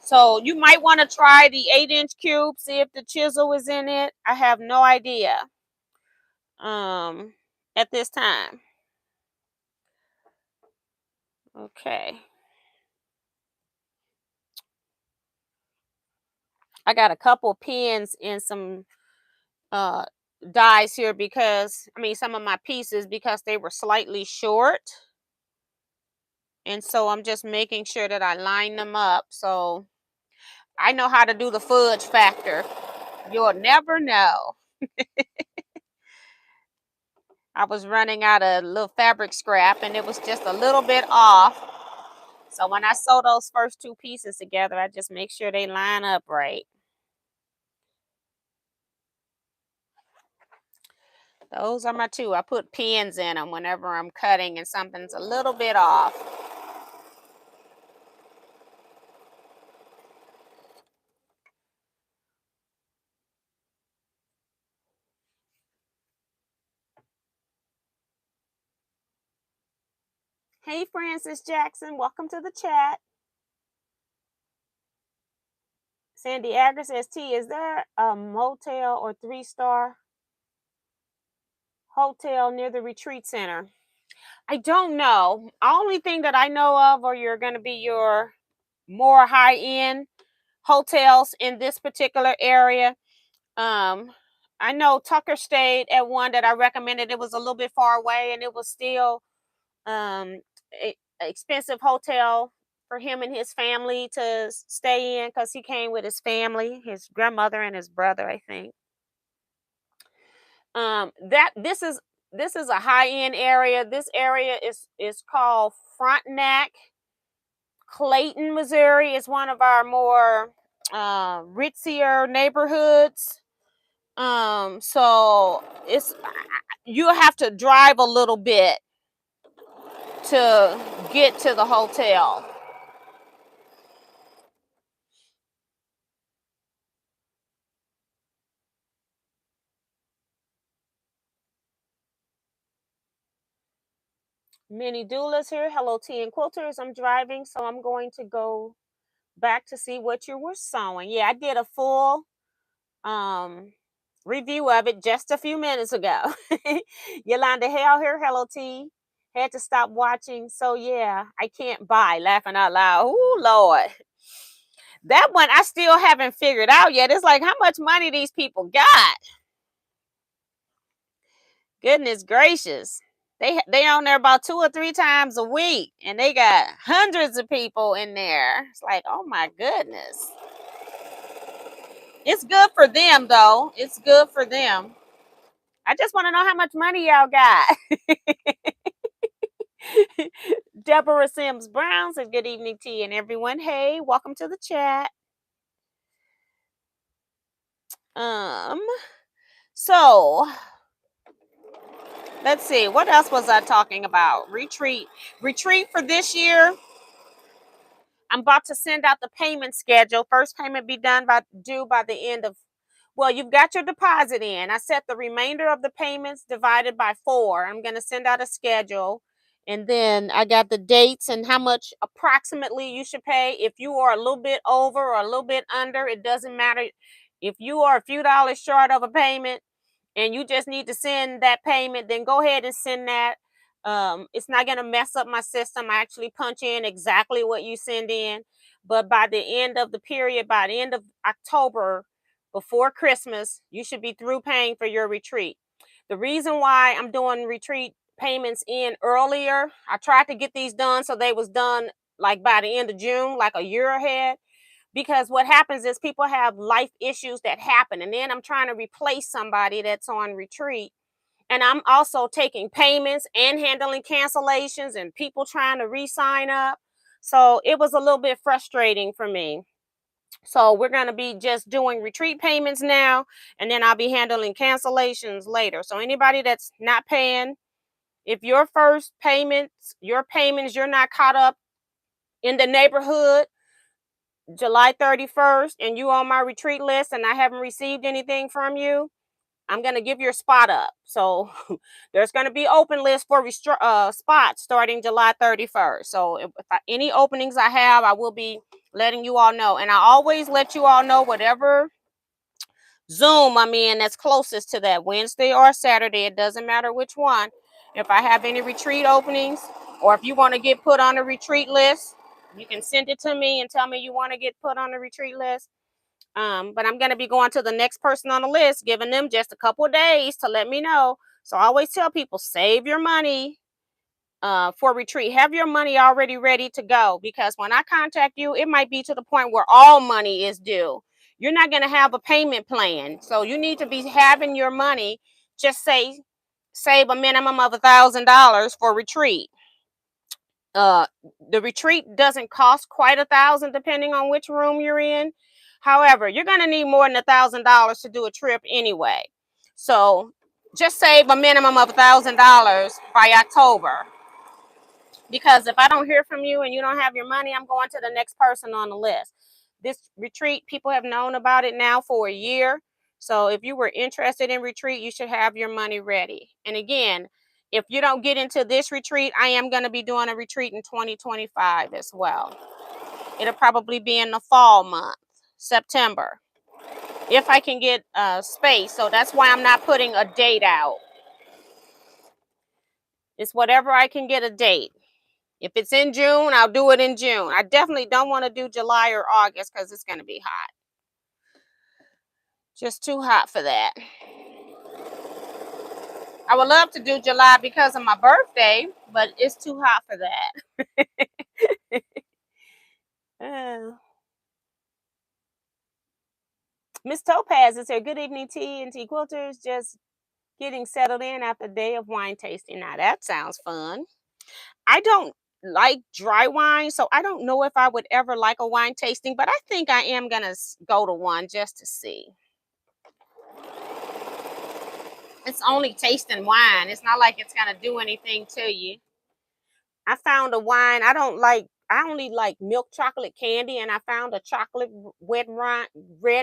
So you might want to try the 8-inch cube, see if the chisel is in it. I have no idea at this time. Okay. I got a couple pins in some dies here because, I mean, some of my pieces, because they were slightly short. And so I'm just making sure that I line them up. So I know how to do the fudge factor. You'll never know. I was running out of little fabric scrap and it was just a little bit off. So when I sew those first 2 pieces together, I just make sure they line up right. Those are my 2. I put pins in them whenever I'm cutting and something's a little bit off. Hey, Francis Jackson, welcome to the chat. Sandy Agger says, T, is there a motel or 3-star hotel near the retreat center? I don't know. Only thing that I know of are you're going to be your more high-end hotels in this particular area. I know Tucker stayed at one that I recommended. It was a little bit far away and it was still a expensive hotel for him and his family to stay in, because he came with his family, his grandmother and his brother, I think. That this is a high-end area. This area is called Frontenac. Clayton, Missouri is one of our more ritzier neighborhoods. So you have to drive a little bit to get to the hotel. Mini doulas here. Hello, tea and quilters. I'm driving, so I'm going to go back to see what you were sewing. Yeah, I did a full review of it just a few minutes ago. Yolanda Hale here. Hello, T. Had to stop watching. So yeah, I can't buy. Laughing out loud. Oh Lord. That one I still haven't figured out yet. It's like how much money these people got. Goodness gracious. They on there about 2 or 3 times a week, and they got hundreds of people in there. It's like, oh my goodness. It's good for them though. It's good for them. I just want to know how much money y'all got. Deborah Sims Brown says, good evening, T and everyone. Hey, welcome to the chat. So let's see, what else was I talking about? Retreat for this year. I'm about to send out the payment schedule. First payment be due by the end of, well, you've got your deposit in. I set the remainder of the payments divided by 4. I'm going to send out a schedule. And then I got the dates and how much approximately you should pay. If you are a little bit over or a little bit under, it doesn't matter. If you are a few dollars short of a payment and you just need to send that payment, then go ahead and send that. It's not going to mess up my system. I actually punch in exactly what you send in. But by the end of the period, by the end of October, before Christmas, you should be through paying for your retreat. The reason why I'm doing retreat payments in earlier, I tried to get these done so they was done like by the end of June, like a year ahead. Because what happens is people have life issues that happen, and then I'm trying to replace somebody that's on retreat. And I'm also taking payments and handling cancellations and people trying to re-sign up. So it was a little bit frustrating for me. So we're going to be just doing retreat payments now, and then I'll be handling cancellations later. So anybody that's not paying, if your first payments, you're not caught up in the neighborhood July 31st and you on my retreat list and I haven't received anything from you, I'm going to give your spot up. So there's going to be open list for spots starting July 31st. So if any openings I have, I will be letting you all know. And I always let you all know whatever Zoom I'm in that's closest to that, Wednesday or Saturday. It doesn't matter which one. If I have any retreat openings or if you want to get put on a retreat list, you can send it to me and tell me you want to get put on a retreat list. But I'm going to be going to the next person on the list, giving them just a couple of days to let me know. So I always tell people, save your money for retreat. Have your money already ready to go, because when I contact you, it might be to the point where all money is due. You're not going to have a payment plan. So you need to be having your money, just save a minimum of $1,000 for retreat. The retreat doesn't cost quite $1,000 depending on which room you're in. However, you're going to need more than $1,000 to do a trip anyway. So just save a minimum of $1,000 by October. Because if I don't hear from you and you don't have your money, I'm going to the next person on the list. This retreat, people have known about it now for a year. So if you were interested in retreat, you should have your money ready. And again, if you don't get into this retreat, I am going to be doing a retreat in 2025 as well. It'll probably be in the fall month, September, if I can get space. So that's why I'm not putting a date out. It's whatever I can get a date. If it's in June, I'll do it in June. I definitely don't want to do July or August because it's going to be hot. Just too hot for that. I would love to do July because of my birthday, but it's too hot for that. Miss Topaz is here. Good evening, T and T Quilters. Just getting settled in after a day of wine tasting. Now that sounds fun. I don't like dry wine, so I don't know if I would ever like a wine tasting, but I think I am going to go to one just to see. It's only tasting wine. It's not like it's going to do anything to you. I found a wine. I only like milk chocolate candy, and I found a red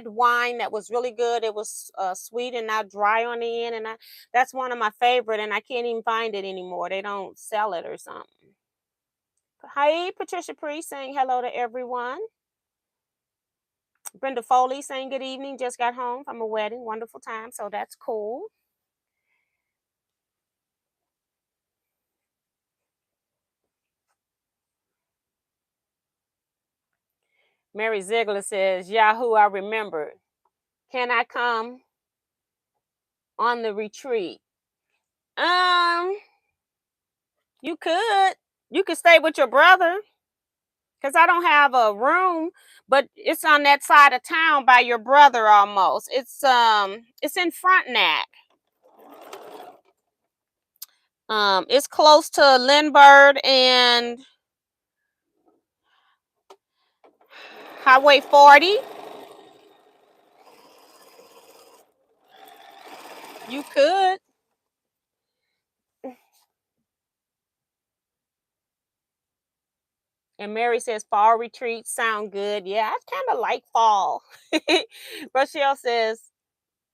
wine that was really good. It was sweet and not dry on the end, and that's one of my favorite. And I can't even find it anymore. They don't sell it or something. Hi, Patricia Priest saying hello to everyone. Brenda Foley saying good evening. Just got home from a wedding. Wonderful time. So that's cool. Mary Ziegler says, Yahoo, I remembered. Can I come on the retreat? Um, you could. You could stay with your brother. Because I don't have a room, but it's on that side of town by your brother almost. It's in Frontenac. It's close to Lindbergh and Highway 40. You could. And Mary says fall retreats sound good. Yeah, I kind of like fall. Rochelle says,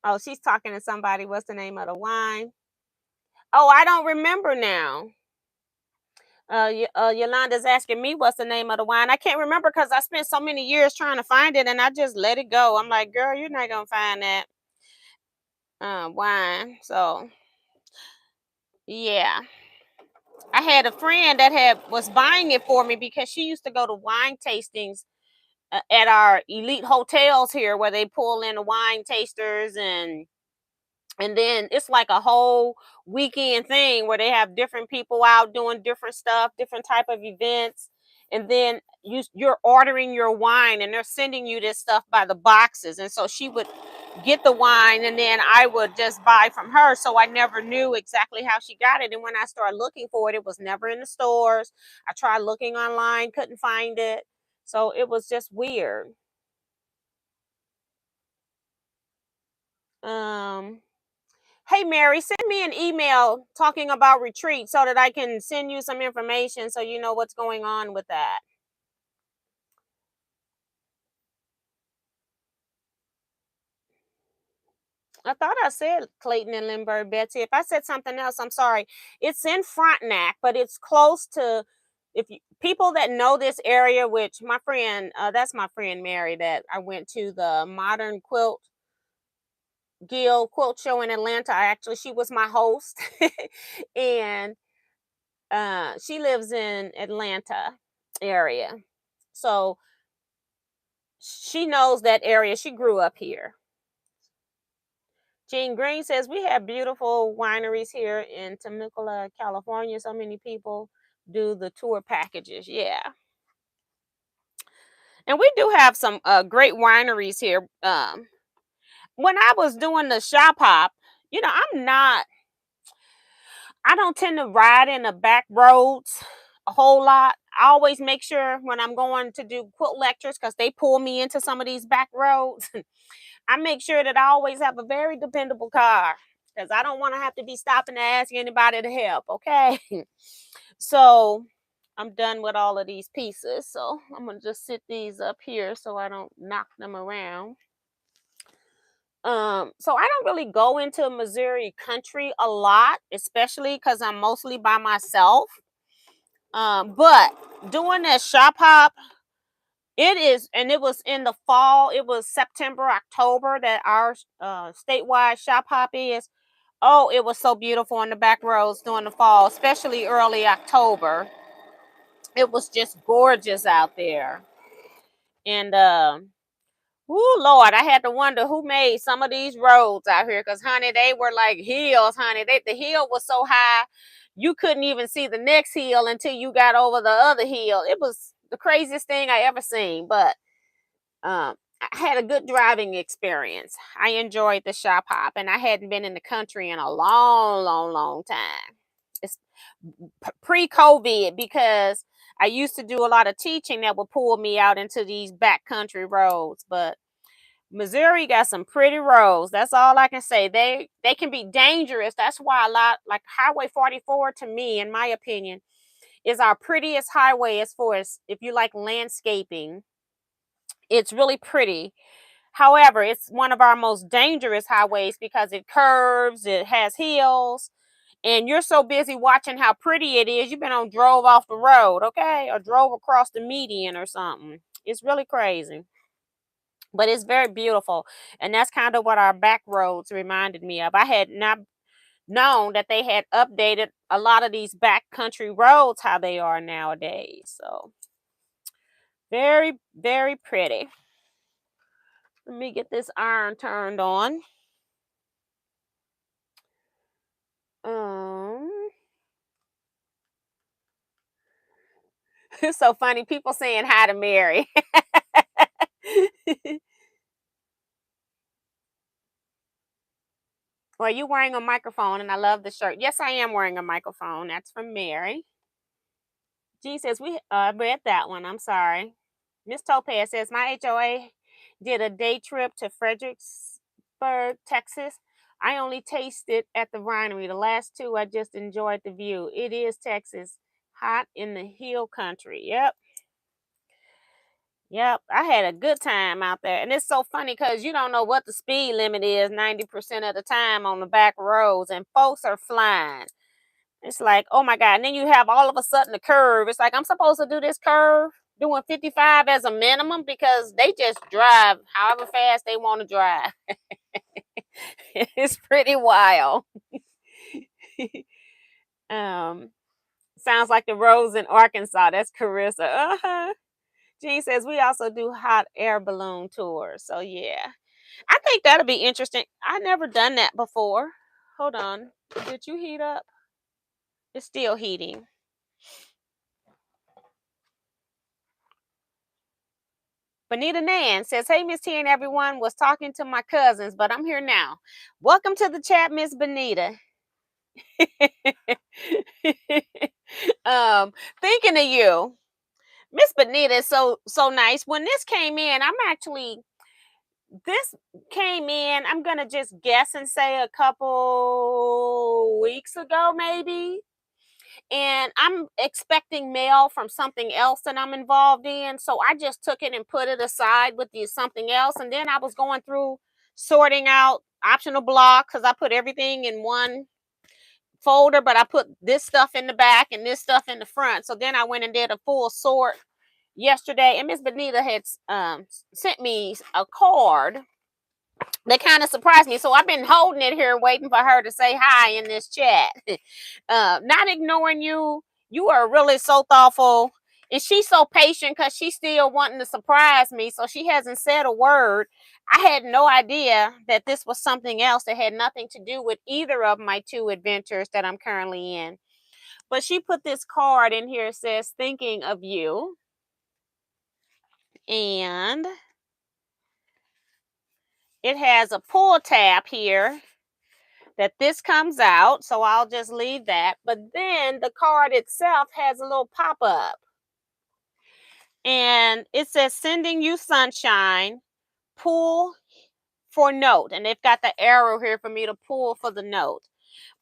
oh, she's talking to somebody. What's the name of the wine? Oh, I don't remember now. Yolanda's asking me what's the name of the wine. I can't remember because I spent so many years trying to find it, and I just let it go. I'm like, girl, you're not gonna find that wine. So yeah, I had a friend that was buying it for me because she used to go to wine tastings at our elite hotels here, where they pull in the wine tasters and then it's like a whole weekend thing where they have different people out doing different stuff, different type of events. And then you're ordering your wine and they're sending you this stuff by the boxes. And so she would get the wine and then I would just buy from her. So I never knew exactly how she got it. And when I started looking for it, it was never in the stores. I tried looking online, couldn't find it. So it was just weird. Um Hey Mary, send me an email talking about retreat so that I can send you some information so you know what's going on with that. I thought I said Clayton and Lindbergh, Betsy. If I said something else, I'm sorry. It's in Frontenac, but it's close to people that know this area, which my friend, that's my friend Mary that I went to the Modern Guild quilt show in Atlanta. She was my host and she lives in Atlanta area. So she knows that area. She grew up here. Jean Green says we have beautiful wineries here in Temecula, California. So many people do the tour packages. Yeah. And we do have some great wineries here. When I was doing the shop hop, I don't tend to ride in the back roads a whole lot. I always make sure when I'm going to do quilt lectures, because they pull me into some of these back roads, I make sure that I always have a very dependable car because I don't want to have to be stopping to ask anybody to help. Okay. So I'm done with all of these pieces. So I'm going to just sit these up here so I don't knock them around. So I don't really go into Missouri country a lot, especially because I'm mostly by myself. But doing that shop hop, it is, and it was in the fall. It was September, October that our statewide shop hop is. Oh, it was so beautiful on the back roads during the fall, especially early October. It was just gorgeous out there. And oh Lord, I had to wonder who made some of these roads out here, because honey, they were like hills, honey. The hill was so high you couldn't even see the next hill until you got over the other hill. It was the craziest thing I ever seen. But I had a good driving experience. I enjoyed the shop hop, and I hadn't been in the country in a long, long, long time. It's pre-COVID, because I used to do a lot of teaching that would pull me out into these backcountry roads. But Missouri got some pretty roads. That's all I can say. They can be dangerous. That's why a lot like Highway 44, to me, in my opinion, is our prettiest highway as far as if you like landscaping. It's really pretty. However, it's one of our most dangerous highways because it curves, it has hills, and you're so busy watching how pretty it is, you've been on drove off the road, okay? Or drove across the median or something. It's really crazy. But it's very beautiful. And that's kind of what our back roads reminded me of. I had not known that they had updated a lot of these back country roads how they are nowadays. So very, very pretty. Let me get this iron turned on. It's so funny. People saying hi to Mary. Well, you wearing a microphone, and I love the shirt. Yes, I am wearing a microphone. That's from Mary. G says we read that one. I'm sorry. Miss Topaz says my HOA did a day trip to Fredericksburg, Texas. I only tasted at the winery. The last two, I just enjoyed the view. It is Texas, hot in the hill country. Yep. Yep, I had a good time out there. And it's so funny because you don't know what the speed limit is 90% of the time on the back roads, and folks are flying. It's like, oh my God. And then you have all of a sudden the curve. It's like, I'm supposed to do this curve doing 55 as a minimum because they just drive however fast they want to drive. It's pretty wild. Sounds like the roads in Arkansas. That's Carissa. Uh-huh. Jean says we also do hot air balloon tours. So yeah, I think that'll be interesting. I never done that before. Hold on. Did you heat up? It's still heating. Bonita Nan says, hey, Miss T and everyone, was talking to my cousins, but I'm here now. Welcome to the chat, Miss Bonita. Thinking of you. Miss Bonita is so nice. When this came in, this came in, I'm gonna just guess and say a couple weeks ago, maybe. And I'm expecting mail from something else that I'm involved in. So I just took it and put it aside with the something else. And then I was going through sorting out optional blocks because I put everything in one folder, but I put this stuff in the back and this stuff in the front. So then I went and did a full sort yesterday. And Miss Benita had sent me a card that kind of surprised me. So I've been holding it here waiting for her to say hi in this chat. Not ignoring you. You are really so thoughtful. And she's so patient because she's still wanting to surprise me. So she hasn't said a word. I had no idea that this was something else that had nothing to do with either of my two adventures that I'm currently in. But she put this card in here. It says, thinking of you. And it has a pull tab here that this comes out. So I'll just leave that. But then the card itself has a little pop-up. And it says, sending you sunshine, pull for note. And they've got the arrow here for me to pull for the note.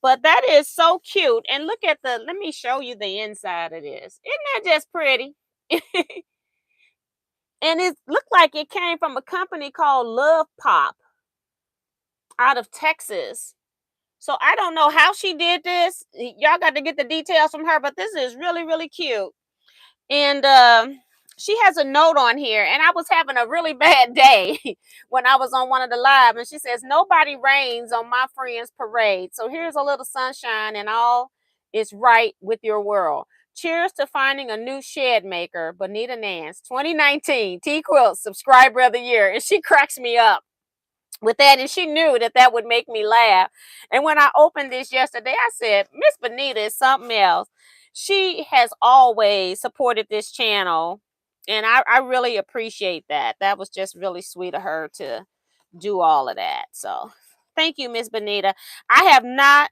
But that is so cute. And look at let me show you the inside of this. Isn't that just pretty? And it looked like it came from a company called Love Pop out of Texas. So I don't know how she did this. Y'all got to get the details from her, but this is really, really cute. And she has a note on here, and I was having a really bad day when I was on one of the live, and she says, nobody rains on my friend's parade. So here's a little sunshine, and all is right with your world. Cheers to finding a new shed maker, Bonita Nance, 2019 Teaquilts Subscriber of the Year. And she cracks me up with that, and she knew that would make me laugh. And when I opened this yesterday, I said, Miss Bonita is something else. She has always supported this channel, and I really appreciate that. That was just really sweet of her to do all of that. So thank you, Miss Bonita. I have not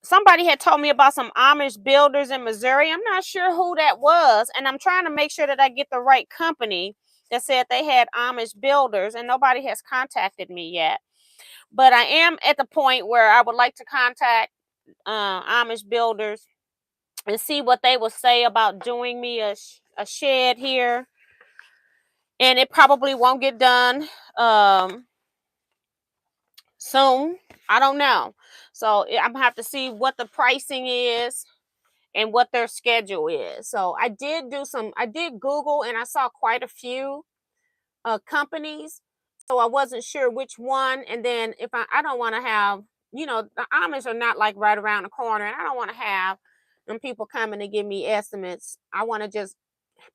somebody had told me about some Amish builders in Missouri. I'm not sure who that was, and I'm trying to make sure that I get the right company that said they had Amish builders, and nobody has contacted me yet. But I am at the point where I would like to contact Amish builders and see what they will say about doing me a shed here. And it probably won't get done soon. I don't know. So I'm gonna have to see what the pricing is and what their schedule is. So I did Google, and I saw quite a few companies. So I wasn't sure which one. And then if I don't want to have, the Amish are not like right around the corner, and I don't want to have them people coming to give me estimates. I want to just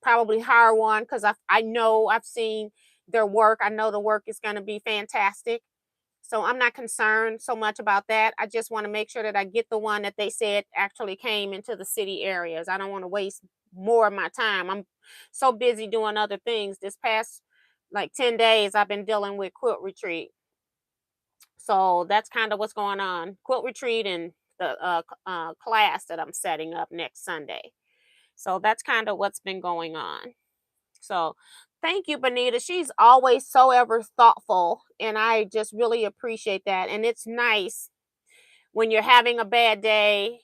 probably hire one, because I know I've seen their work. I know the work is going to be fantastic. So I'm not concerned so much about that. I just want to make sure that I get the one that they said actually came into the city areas. I don't want to waste more of my time. I'm so busy doing other things. This past like 10 days, I've been dealing with quilt retreat. So that's kind of what's going on. Quilt retreat and the class that I'm setting up next Sunday. So that's kind of what's been going on. So thank you, Benita. She's always so ever thoughtful, and I just really appreciate that. And it's nice when you're having a bad day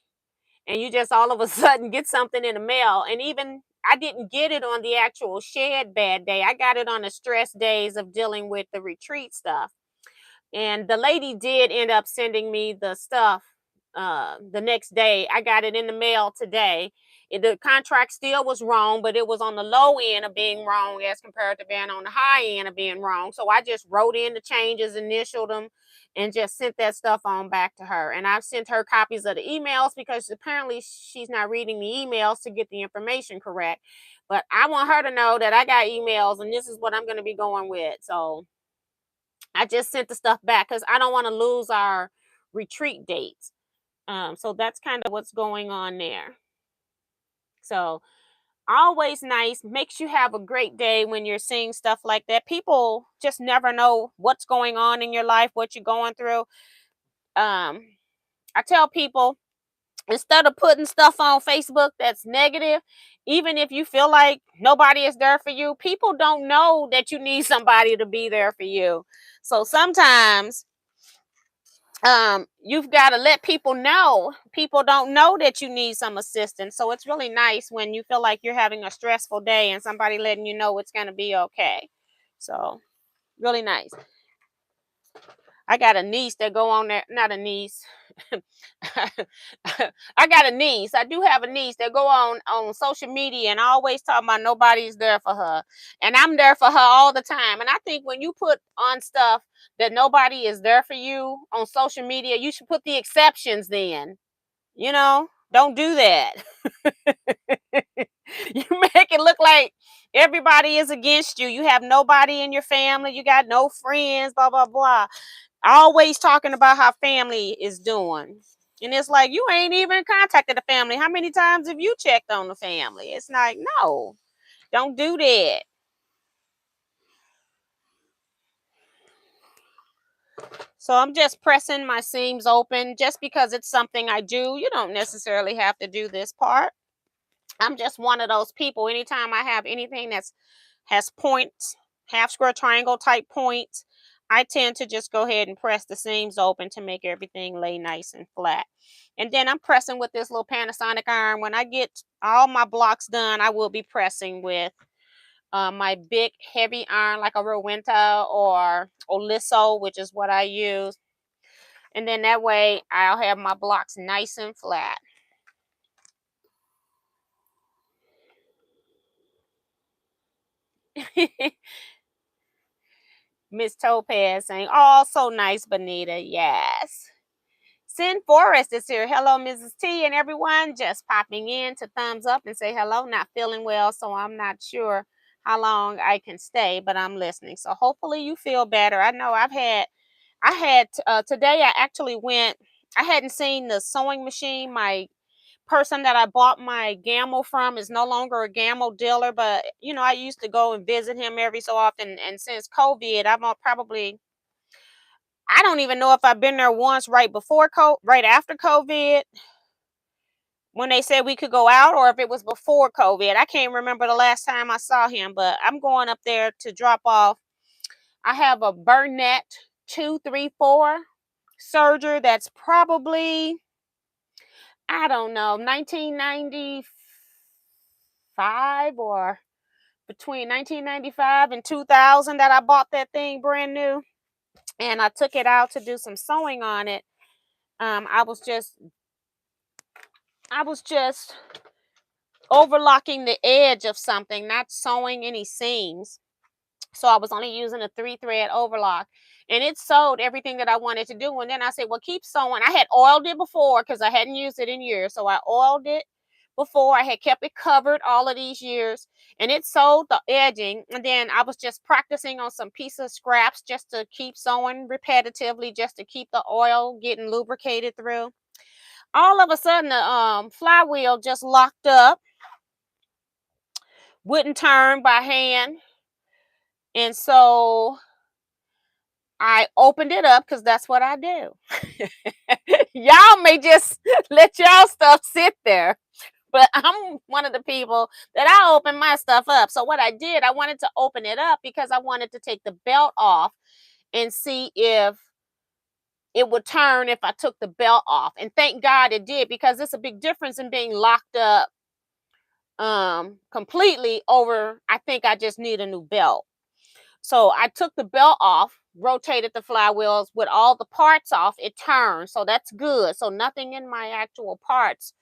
and you just all of a sudden get something in the mail. And even I didn't get it on the actual shed bad day. I got it on the stress days of dealing with the retreat stuff. And the lady did end up sending me the stuff the next day. I got it in the mail today. The contract still was wrong, but it was on the low end of being wrong as compared to being on the high end of being wrong. So I just wrote in the changes, initialed them, and just sent that stuff on back to her. And I've sent her copies of the emails, because apparently she's not reading the emails to get the information correct. But I want her to know that I got emails, and this is what I'm going to be going with. So I just sent the stuff back, because I don't want to lose our retreat dates. So that's kind of what's going on there. So always nice. Makes you have a great day when you're seeing stuff like that. People just never know what's going on in your life, what you're going through. I tell people, instead of putting stuff on Facebook that's negative, even if you feel like nobody is there for you, people don't know that you need somebody to be there for you. So sometimes you've got to let people know. People don't know that you need some assistance. So it's really nice when you feel like you're having a stressful day and somebody letting you know it's going to be okay. So really nice. I got a niece that go on there, not a niece. I got a niece. I do have a niece that go on social media and always talk about nobody's there for her. And I'm there for her all the time. And I think when you put on stuff that nobody is there for you on social media, you should put the exceptions then. Don't do that. You make it look like everybody is against you. You have nobody in your family. You got no friends, blah, blah, blah. Always talking about how family is doing. And it's like, you ain't even contacted the family. How many times have you checked on the family? It's like, no, don't do that. So I'm just pressing my seams open just because it's something I do. You don't necessarily have to do this part. I'm just one of those people. Anytime I have anything has points, half square triangle type points, I tend to just go ahead and press the seams open to make everything lay nice and flat. And then I'm pressing with this little Panasonic iron. When I get all my blocks done, I will be pressing with my big heavy iron like a Rowenta or Oliso, which is what I use. And then that way I'll have my blocks nice and flat. Miss Topaz saying, "Oh, so nice, Bonita." Yes. Sin Forest is here. Hello, Mrs. T, and everyone just popping in to thumbs up and say hello. Not feeling well, so I'm not sure how long I can stay, but I'm listening. So hopefully you feel better. I know I had today. I actually went. I hadn't seen the sewing machine. My person that I bought my gamble from is no longer a gamble dealer, but I used to go and visit him every so often. And since COVID, I don't even know if I've been there once right after COVID, when they said we could go out, or if it was before COVID. I can't remember the last time I saw him, but I'm going up there to drop off. I have a Burnett 234 serger that's probably I don't know, 1995 or between 1995 and 2000 that I bought that thing brand new. And I took it out to do some sewing on it. I was just overlocking the edge of something, not sewing any seams. So I was only using a 3-thread overlock, and it sewed everything that I wanted to do. And then I said, well, keep sewing. I had oiled it before because I hadn't used it in years. So I oiled it before. I had kept it covered all of these years, and it sewed the edging. And then I was just practicing on some piece of scraps just to keep sewing repetitively, just to keep the oil getting lubricated through. All of a sudden, the flywheel just locked up, wouldn't turn by hand. And so I opened it up because that's what I do. Y'all may just let y'all stuff sit there, but I'm one of the people that I open my stuff up. So what I did, I wanted to open it up because I wanted to take the belt off and see if it would turn if I took the belt off. And thank God it did, because it's a big difference in being locked up completely over, I think I just need a new belt. So I took the belt off, rotated the flywheels with all the parts off, it turned. So that's good. So nothing in my actual parts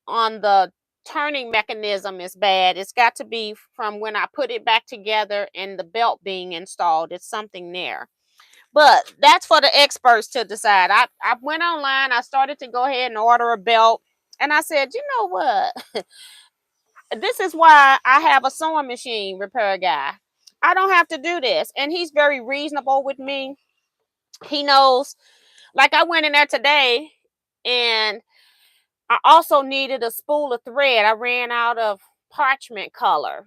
on the turning mechanism is bad. It's got to be from when I put it back together and the belt being installed. It's something there. But that's for the experts to decide. I went online, I started to go ahead and order a belt. And I said, you know what? This is why I have a sewing machine repair guy. I don't have to do this. And he's very reasonable with me. He knows, like I went in there today and I also needed a spool of thread. I ran out of parchment color.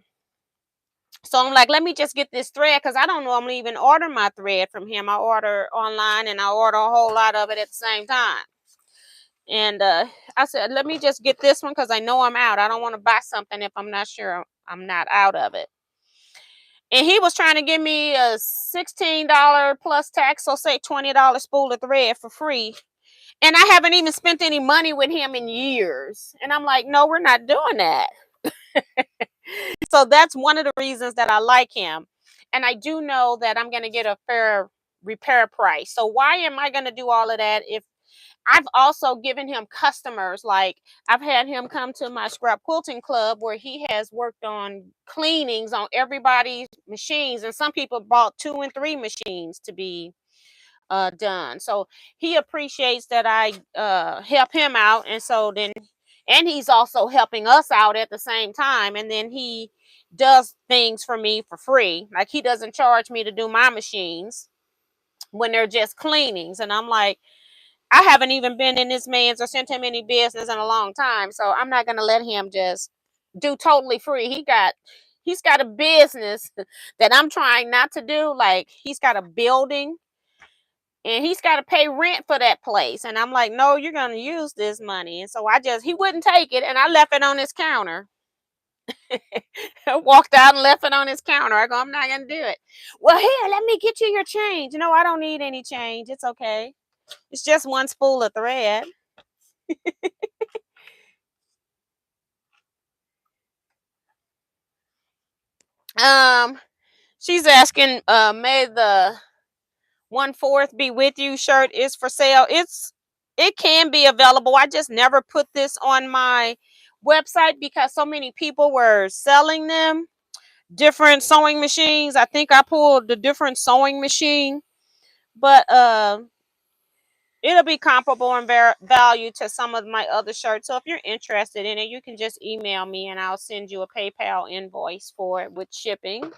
So I'm like, let me just get this thread, because I don't normally even order my thread from him. I order online and I order a whole lot of it at the same time. And I said, let me just get this one because I know I'm out. I don't want to buy something if I'm not sure I'm not out of it. And he was trying to give me a $16 plus tax, so say $20 spool of thread for free. And I haven't even spent any money with him in years. And I'm like, no, we're not doing that. So that's one of the reasons that I like him. And I do know that I'm going to get a fair repair price. So why am I going to do all of that if I've also given him customers? Like, I've had him come to my scrap quilting club where he has worked on cleanings on everybody's machines. And some people bought 2 and 3 machines to be done. So he appreciates that I help him out. And so then, and he's also helping us out at the same time. And then he does things for me for free. Like, he doesn't charge me to do my machines when they're just cleanings. And I'm like, I haven't even been in this man's or sent him any business in a long time. So I'm not going to let him just do totally free. He's got a business that I'm trying not to do. Like, he's got a building and he's got to pay rent for that place. And I'm like, no, you're going to use this money. And so he wouldn't take it. And I left it on his counter. I walked out and left it on his counter. I go, I'm not going to do it. Well, here, let me get you your change. No, I don't need any change. It's okay. It's just one spool of thread. She's asking, may the 1/4 be with you shirt is for sale. It can be available. I just never put this on my website because so many people were selling them, different sewing machines. I think I pulled the different sewing machine, but it'll be comparable in value to some of my other shirts. So if you're interested in it, you can just email me and I'll send you a PayPal invoice for it with shipping.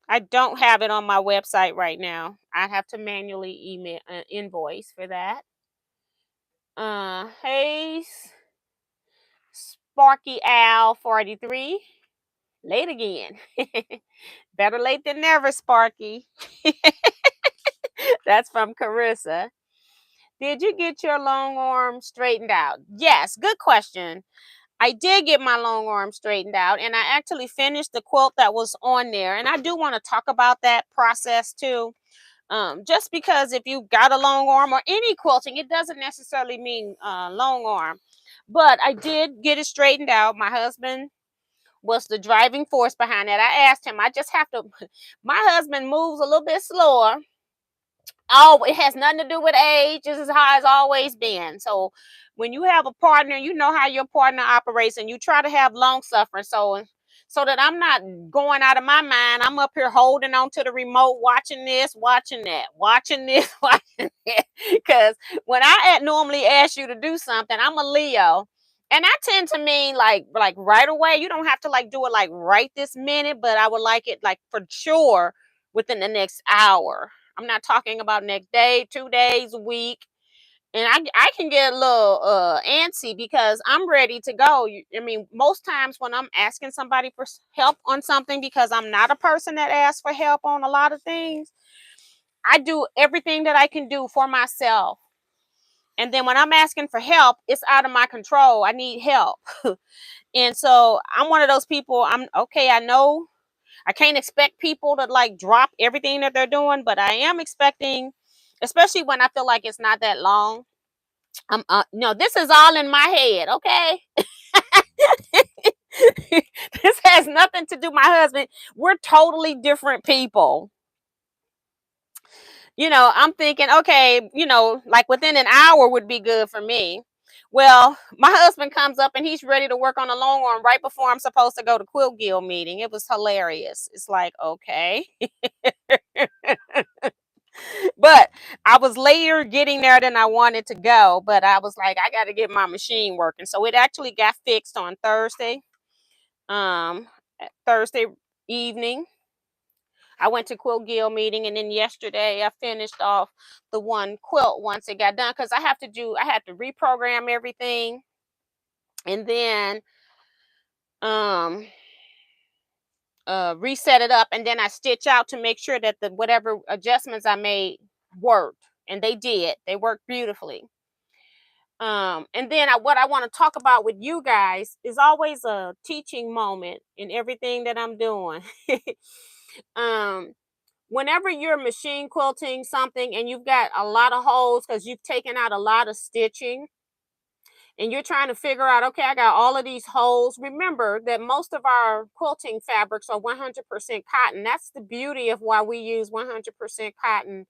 I don't have it on my website right now. I have to manually email invoice for that. Hey, Sparky Owl 43. Late again. Better late than never, Sparky. That's from Carissa. Did you get your long arm straightened out? Yes, good question. I did get my long arm straightened out, and I actually finished the quilt that was on there. And I do want to talk about that process too. Just because if you got a long arm or any quilting, it doesn't necessarily mean long arm. But I did get it straightened out. My husband was the driving force behind that. I asked him, I just have to, my husband moves a little bit slower. Oh, it has nothing to do with age. This is how it's always been. So when you have a partner, you know how your partner operates, and you try to have long suffering. So that I'm not going out of my mind, I'm up here holding on to the remote, watching this, watching that, watching this, watching that. Because when I normally ask you to do something, I'm a Leo. And I tend to mean like right away. You don't have to like do it like right this minute, but I would like it like for sure within the next hour. I'm not talking about next day, 2 days, a week. And I can get a little antsy because I'm ready to go. I mean, most times when I'm asking somebody for help on something, because I'm not a person that asks for help on a lot of things, I do everything that I can do for myself. And then when I'm asking for help, it's out of my control. I need help. And so I'm one of those people. I'm okay. I know I can't expect people to like drop everything that they're doing, but I am expecting, especially when I feel like it's not that long. No, this is all in my head, okay? This has nothing to do. My husband, we're totally different people. I'm thinking, okay, like within an hour would be good for me. Well, my husband comes up and he's ready to work on a long arm right before I'm supposed to go to Quilt Guild meeting. It was hilarious. It's like, okay. But I was later getting there than I wanted to go. But I was like, I got to get my machine working. So it actually got fixed on Thursday. Um, Thursday evening. I went to Quilt Guild meeting, and then yesterday I finished off the one quilt once it got done, because I had to reprogram everything, and then um reset it up, and then I stitch out to make sure that the whatever adjustments I made worked, and they did. They worked beautifully. And then what I want to talk about with you guys is always a teaching moment in everything that I'm doing. um Whenever you're machine quilting something and you've got a lot of holes because you've taken out a lot of stitching, and you're trying to figure out, okay, I got all of these holes. Remember that most of our quilting fabrics are 100% cotton. That's the beauty of why we use 100% cotton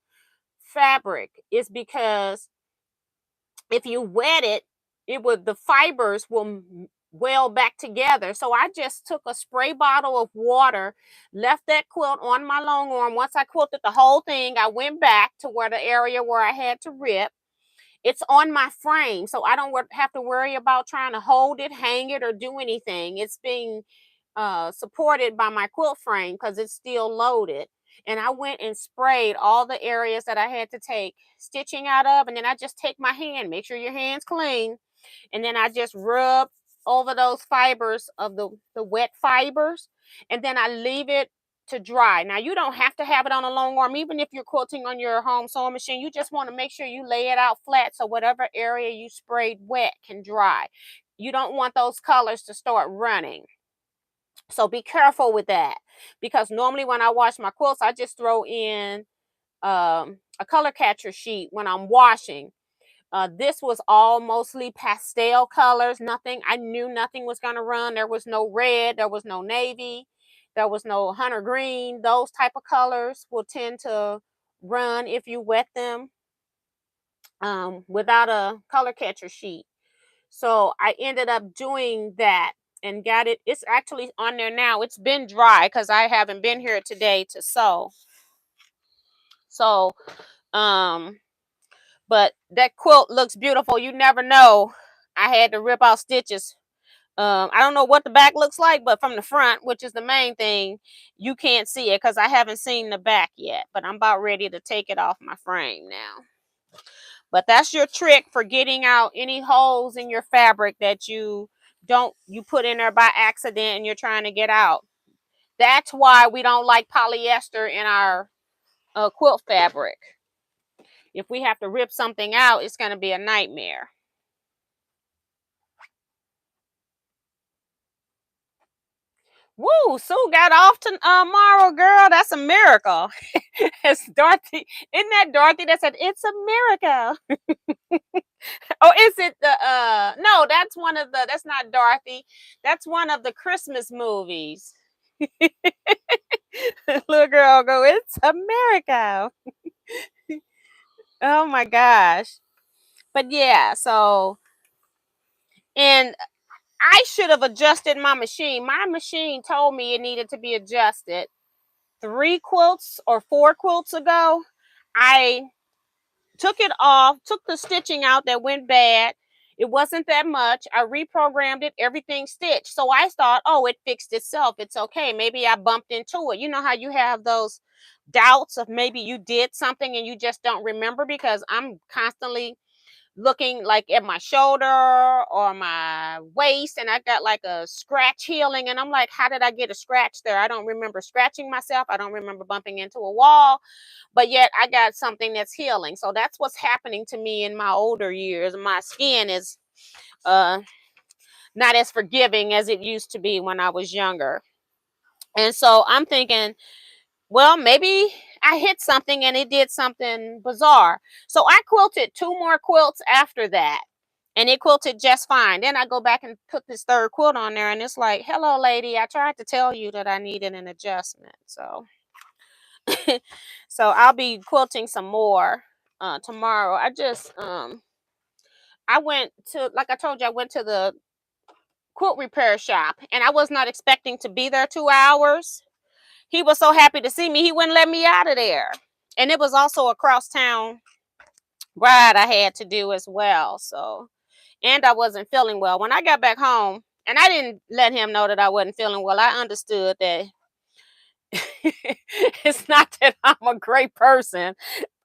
fabric, is because if you wet it, the fibers will well back together. So I just took a spray bottle of water, left that quilt on my long arm. Once I quilted the whole thing, I went back to where the area where I had to rip. It's on my frame, so I don't have to worry about trying to hold it, hang it, or do anything. It's being supported by my quilt frame because it's still loaded. And I went and sprayed all the areas that I had to take stitching out of, and then I just take my hand, make sure your hand's clean, and then I just rub over those fibers of the wet fibers, and then I leave it to dry. Now you don't have to have it on a long arm, even if you're quilting on your home sewing machine. You just want to make sure you lay it out flat so whatever area you sprayed wet can dry. You don't want those colors to start running. So be careful with that, because normally when I wash my quilts, I just throw in a color catcher sheet when I'm washing. This was all mostly pastel colors. I knew nothing was going to run. There was no red, there was no navy, there was no hunter green. Those type of colors will tend to run if you wet them without a color catcher sheet. So I ended up doing that and got it. It's actually on there now. It's been dry because I haven't been here today to sew. So, but that quilt looks beautiful. You never know. I had to rip out stitches. I don't know what the back looks like, but from the front, which is the main thing, you can't see it because I haven't seen the back yet. But I'm about ready to take it off my frame now. But that's your trick for getting out any holes in your fabric that you put in there by accident and you're trying to get out. That's why we don't like polyester in our quilt fabric. If we have to rip something out, it's going to be a nightmare. Woo, Sue got off tomorrow, girl. That's a miracle. It's Dorothy. Isn't that Dorothy that said it's a miracle? Oh, is it the no, that's not Dorothy. That's one of the Christmas movies. Little girl go, it's a miracle. Oh my gosh. But yeah, so and I should have adjusted my machine. My machine told me it needed to be adjusted 3 quilts or 4 quilts ago. I took it off, took the stitching out that went bad. It wasn't that much. I reprogrammed it, everything stitched. So I thought, oh, it fixed itself. It's okay. Maybe I bumped into it. You know how you have those doubts of maybe you did something and you just don't remember, because I'm constantly looking like at my shoulder or my waist, and I got like a scratch healing, and I'm like, how did I get a scratch there? I don't remember scratching myself. I don't remember bumping into a wall, but yet I got something that's healing. So that's what's happening to me in my older years. My skin is uh not as forgiving as it used to be when I was younger. And so I'm thinking, well, maybe I hit something and it did something bizarre. So I quilted 2 more quilts after that, and it quilted just fine. Then I go back and put this 3rd quilt on there, and it's like, hello, lady, I tried to tell you that I needed an adjustment. So, so I'll be quilting some more tomorrow. I went to, like I told you, I went to the quilt repair shop, and I was not expecting to be there 2 hours. He was so happy to see me, he wouldn't let me out of there. And it was also a cross town ride I had to do as well. So, and I wasn't feeling well. When I got back home, and I didn't let him know that I wasn't feeling well, I understood that it's not that I'm a great person.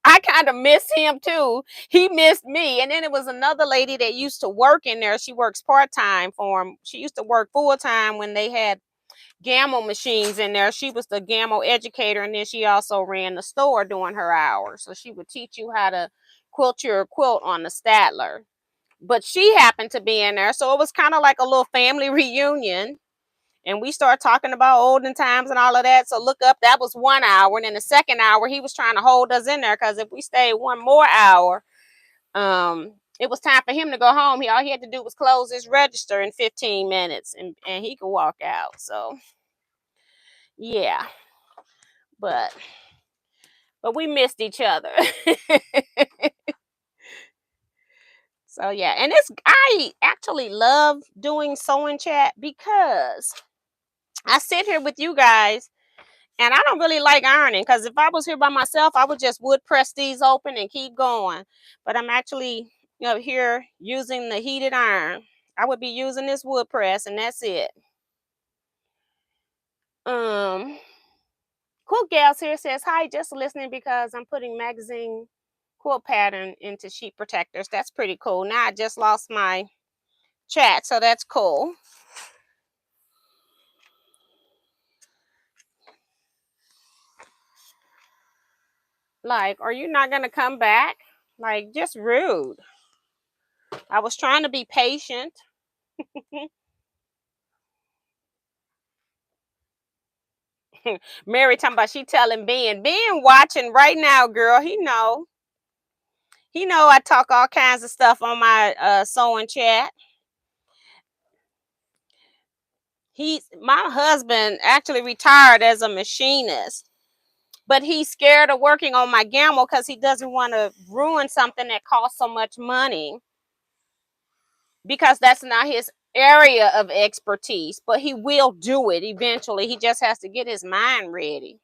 I kind of miss him too. He missed me. And then it was another lady that used to work in there. She works part-time for him. She used to work full-time when they had gamma machines in there. She was the gamma educator, and then she also ran the store during her hours. So she would teach you how to quilt your quilt on the Statler. But she happened to be in there, so it was kind of like a little family reunion. And we started talking about olden times and all of that. So look up, that was 1 hour. And in the second hour, he was trying to hold us in there, because if we stayed 1 more hour, it was time for him to go home. All he had to do was close his register in 15 minutes, and he could walk out. So yeah, but we missed each other. So yeah, and I actually love doing sewing chat, because I sit here with you guys, and I don't really like ironing, because if I was here by myself, I would just wood press these open and keep going. But I'm actually, here using the heated iron. I would be using this wood press, and that's it. Um Quilt Gals here says, hi, just listening because I'm putting magazine quilt pattern into sheet protectors. That's pretty cool. Now I just lost my chat, so that's cool. Like, are you not gonna come back? Like, just rude. I was trying to be patient. Mary talking about, she telling Ben watching right now, girl. He know I talk all kinds of stuff on my sewing chat. My husband actually retired as a machinist, but he's scared of working on my gamma because he doesn't want to ruin something that costs so much money, because that's not his area of expertise. But he will do it eventually. He just has to get his mind ready.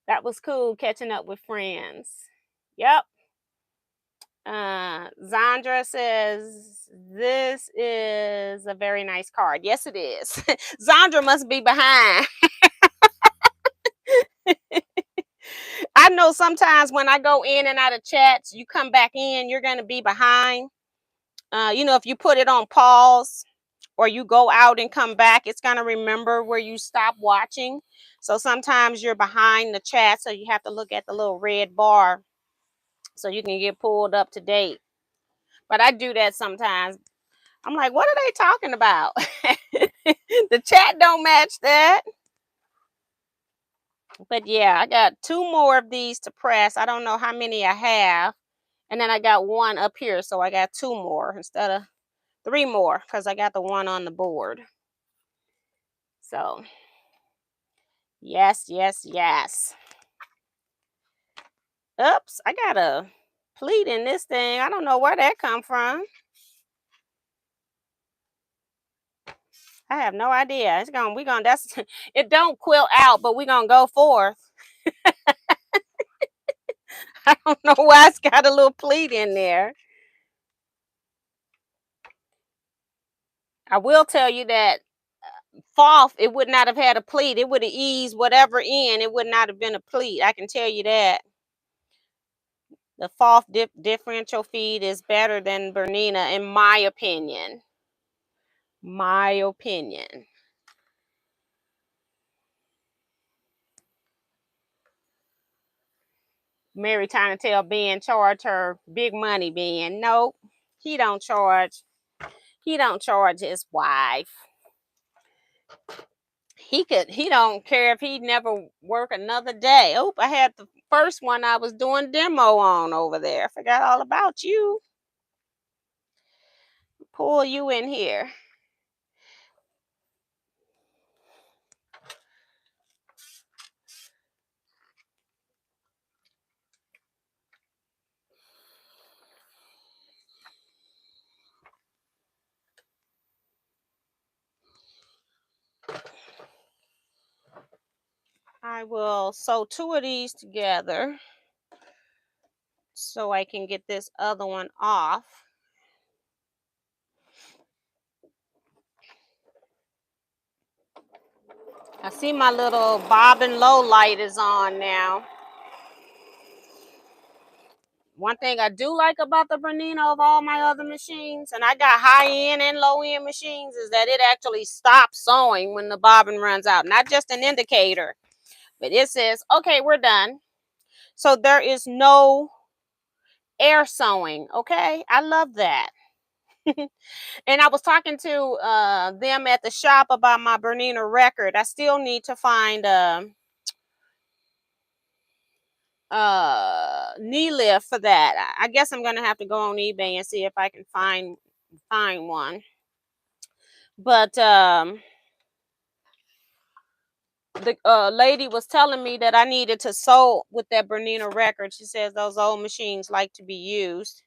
That was cool, catching up with friends. Yep. Zandra says, this is a very nice card. Yes, it is. Zandra must be behind. I know sometimes when I go in and out of chats, you come back in, you're going to be behind. If you put it on pause or you go out and come back, it's going to remember where you stopped watching. So sometimes you're behind the chat, so you have to look at the little red bar so you can get pulled up to date. But I do that sometimes. I'm like, what are they talking about? The chat don't match that. But yeah, I got 2 more of these to press. I don't know how many I have. And then I got one up here, so I got 2 more instead of 3 more because I got the one on the board. So, yes, yes, yes. Oops, I got a pleat in this thing. I don't know where that come from. I have no idea. It's gonna, that's, it don't quilt out, but we're gonna go forth. I don't know why it's got a little pleat in there. I will tell you that Foff, it would not have had a pleat. It would have eased whatever in. It would not have been a pleat. I can tell you that. The Foff differential feed is better than Bernina, in my opinion. My opinion. Mary trying to tell Ben charge her big money, Ben. Nope. He don't charge. He don't charge his wife. He don't care if he never work another day. Oh, I had the first one I was doing demo on over there. I forgot all about you. Pull you in here. I will sew 2 of these together so I can get this other one off. I see my little bobbin low light is on now. One thing I do like about the Bernina of all my other machines, and I got high-end and low-end machines, is that it actually stops sewing when the bobbin runs out. Not just an indicator, but it says, okay, we're done. So there is no air sewing, okay? I love that. And I was talking to them at the shop about my Bernina record. I still need to find knee lift for that. I guess I'm gonna have to go on eBay and see if I can find one. But the lady was telling me that I needed to sew with that Bernina record. She says those old machines like to be used.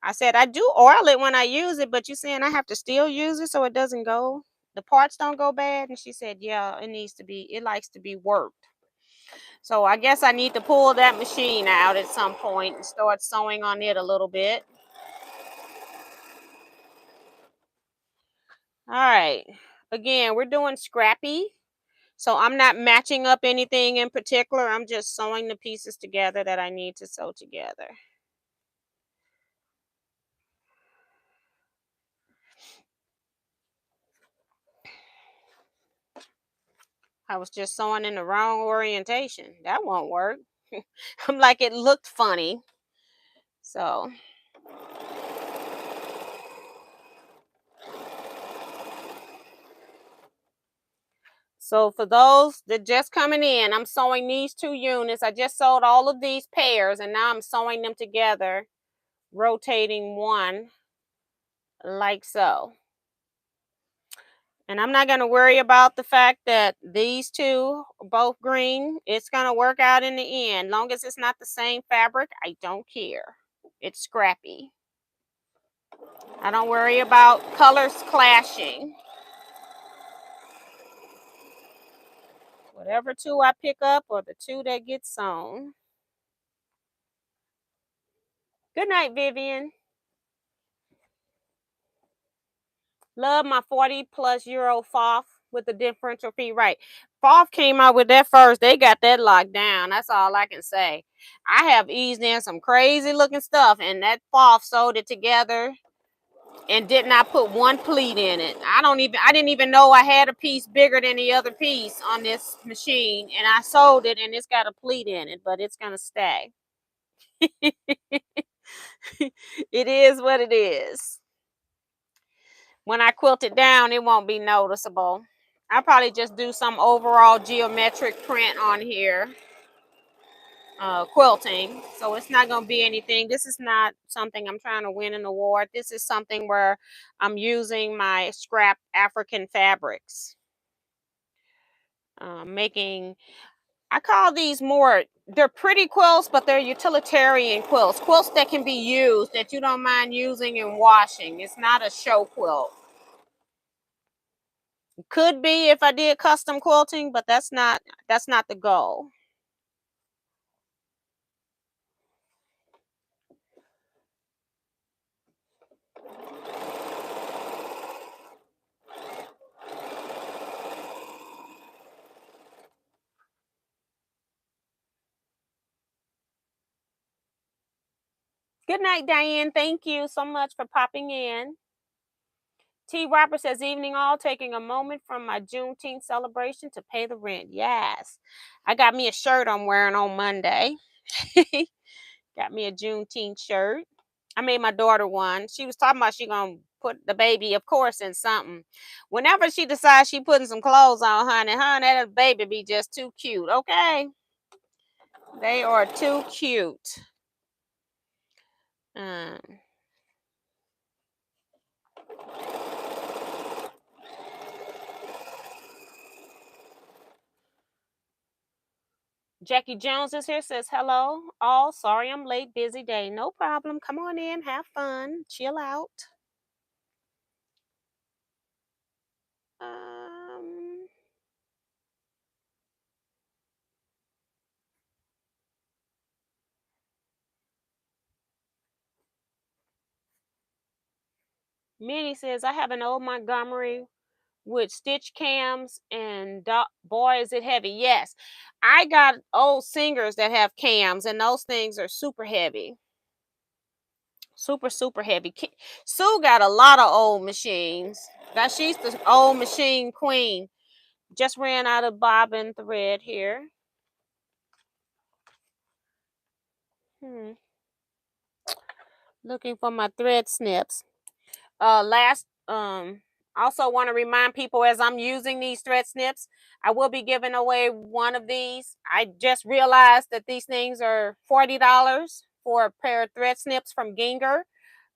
I said I do oil it when I use it, but you saying I have to still use it so it doesn't go, the parts don't go bad? And she said, yeah, it likes to be worked. So I guess I need to pull that machine out at some point and start sewing on it a little bit. All right. Again, we're doing scrappy. So I'm not matching up anything in particular. I'm just sewing the pieces together that I need to sew together. I was just sewing in the wrong orientation. That won't work. I'm like, it looked funny. So for those that just coming in, I'm sewing these 2 units. I just sewed all of these pairs and now I'm sewing them together, rotating one like so. And I'm not going to worry about the fact that these 2 are both green. It's going to work out in the end. Long as it's not the same fabric, I don't care. It's scrappy. I don't worry about colors clashing. Whatever 2 I pick up or the 2 that get sewn. Good night, Vivian. Love my 40+ euro Foff with the differential feet. Right. Foff came out with that first. They got that locked down. That's all I can say. I have eased in some crazy looking stuff, and that Foff sewed it together and did not put one pleat in it. I didn't even know I had a piece bigger than the other piece on this machine, and I sewed it and it's got a pleat in it, but it's gonna stay. It is what it is. When I quilt it down, it won't be noticeable. I'll probably just do some overall geometric print on here. Quilting, so it's not going to be anything. This is not something I'm trying to win an award. This is something where I'm using my scrap African fabrics, making, I call these more, they're pretty quilts, but they're utilitarian quilts that can be used, that you don't mind using and washing. It's not a show quilt. Could be if I did custom quilting, but that's not the goal. Good night, Diane. Thank you so much for popping in. T. Robert says, evening all, taking a moment from my Juneteenth celebration to pay the rent. Yes. I got me a shirt I'm wearing on Monday. Got me a Juneteenth shirt. I made my daughter one. She was talking about she going to put the baby, of course, in something. Whenever she decides she putting some clothes on, honey, that baby be just too cute, okay? They are too cute. Jackie Jones is here, says, hello, all. Sorry I'm late, busy day. No problem. Come on in, have fun, chill out. Minnie says, I have an old Montgomery with stitch cams, and boy, is it heavy. Yes, I got old Singers that have cams, and those things are super heavy. Super heavy. Sue got a lot of old machines. She's the old machine queen. Just ran out of bobbin thread here. Looking for my thread snips. Also want to remind people, as I'm using these thread snips, I will be giving away one of these. I just realized that these things are $40 for a pair of thread snips from Ginger.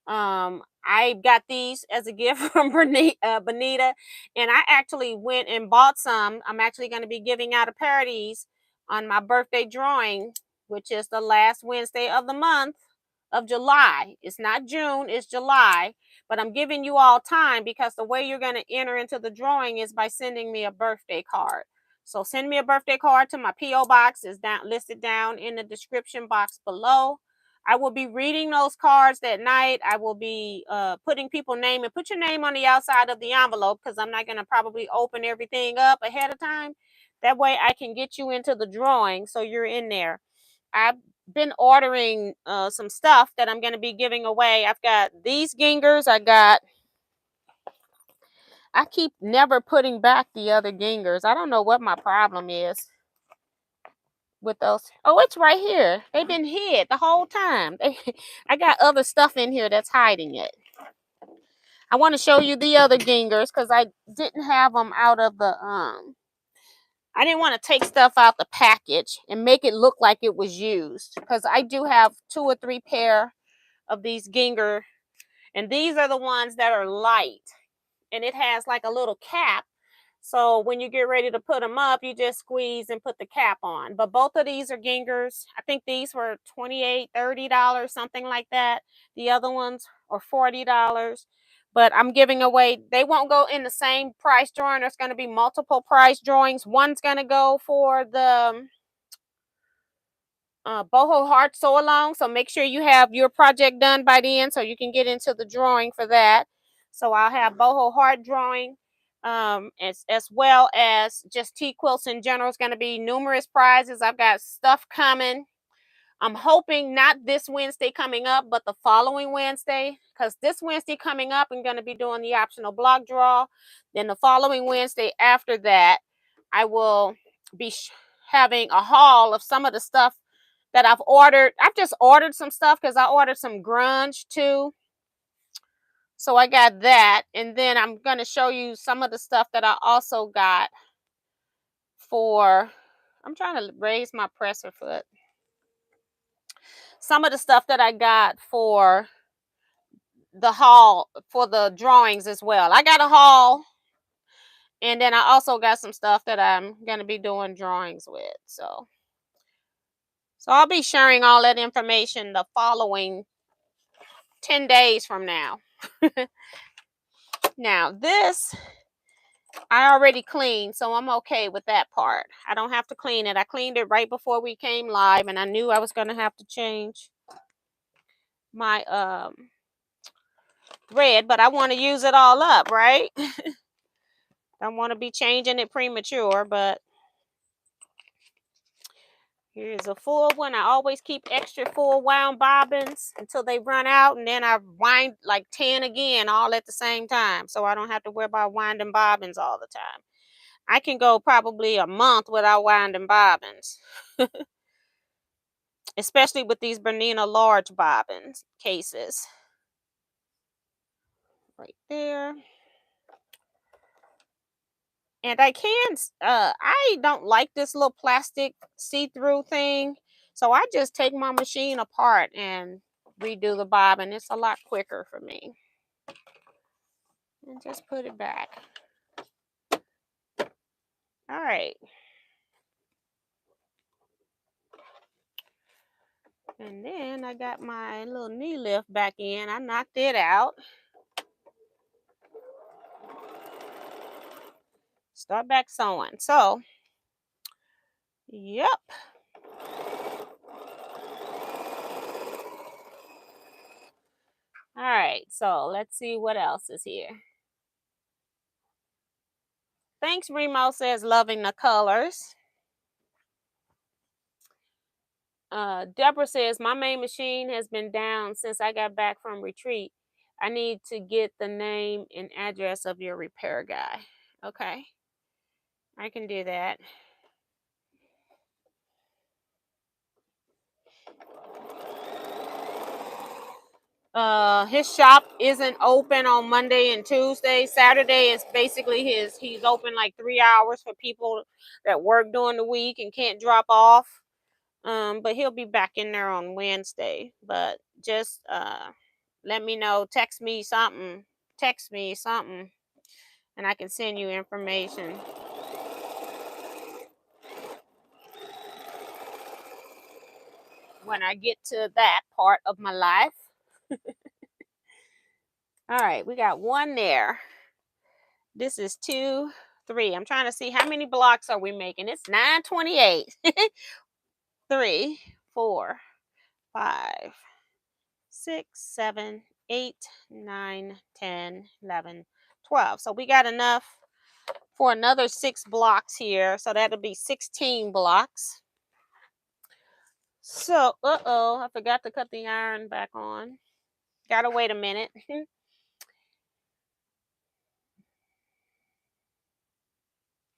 I got these as a gift from Benita, and I actually went and bought some. I'm actually going to be giving out a pair of these on my birthday drawing, which is the last Wednesday of the month of July. It's not June, it's July, but I'm giving you all time, because the way you're going to enter into the drawing is by sending me a birthday card. So send me a birthday card to my P.O. box. Is listed down in the description box below. I will be reading those cards that night. I will be putting people's name, and put your name on the outside of the envelope, because I'm not going to probably open everything up ahead of time. That way I can get you into the drawing, so you're in there. I've been ordering some stuff that I'm going to be giving away. I've got these Gingers. I keep never putting back the other Gingers. I don't know what my problem is with those. Oh, it's right here. They've been hid the whole time. I got other stuff in here that's hiding it. I want to show you the other Gingers, because I didn't have them out of the I didn't want to take stuff out the package and make it look like it was used, because I do have 2 or 3 pair of these Ginger, and these are the ones that are light, and it has like a little cap. So when you get ready to put them up, you just squeeze and put the cap on. But both of these are Gingers. I think these were $28, $30, something like that. The other ones are $40. But I'm giving away, they won't go in the same price drawing. There's going to be multiple price drawings. One's going to go for the boho heart sew along. So make sure you have your project done by then, so you can get into the drawing for that. So I'll have boho heart drawing, as well as just Teaquilts in general. It's going to be numerous prizes. I've got stuff coming. I'm hoping not this Wednesday coming up, but the following Wednesday, because this Wednesday coming up, I'm going to be doing the optional block draw. Then the following Wednesday after that, I will be having a haul of some of the stuff that I've ordered. I've just ordered some stuff, because I ordered some grunge too. So I got that, and then I'm going to show you some of the stuff that I also got for, I'm trying to raise my presser foot. Some of the stuff that I got for the haul for the drawings as well. I got a haul, and then I also got some stuff that I'm going to be doing drawings with. So I'll be sharing all that information the following 10 days from now. Now, this I already cleaned, so I'm okay with that part. I don't have to clean it. I cleaned it right before we came live, and I knew I was going to have to change my thread, but I want to use it all up, right? Don't want to be changing it premature, but here's a full one. I always keep extra full wound bobbins until they run out, and then I wind like 10 again all at the same time, so I don't have to worry about winding bobbins all the time. I can go probably a month without winding bobbins, especially with these Bernina large bobbins cases. Right there. And I don't like this little plastic see-through thing. So I just take my machine apart and redo the bobbin. It's a lot quicker for me. And just put it back. All right. And then I got my little knee lift back in. I knocked it out. Start back sewing. So, yep. All right. So let's see what else is here. Thanks, Remo says loving the colors. Deborah says, my main machine has been down since I got back from retreat. I need to get the name and address of your repair guy. Okay. I can do that. His shop isn't open on Monday and Tuesday. Saturday is basically he's open like 3 hours for people that work during the week and can't drop off. But he'll be back in there on Wednesday. But just let me know, text me something, and I can send you information. When I get to that part of my life. All right, we got one there. This is 2, 3. I'm trying to see how many blocks are we making. It's 9:28. 3, 4, 5, 6, 7, 8, 9, 10, 11, 12. So we got enough for another 6 blocks here. So that'll be 16 blocks. So, I forgot to cut the iron back on. Gotta wait a minute.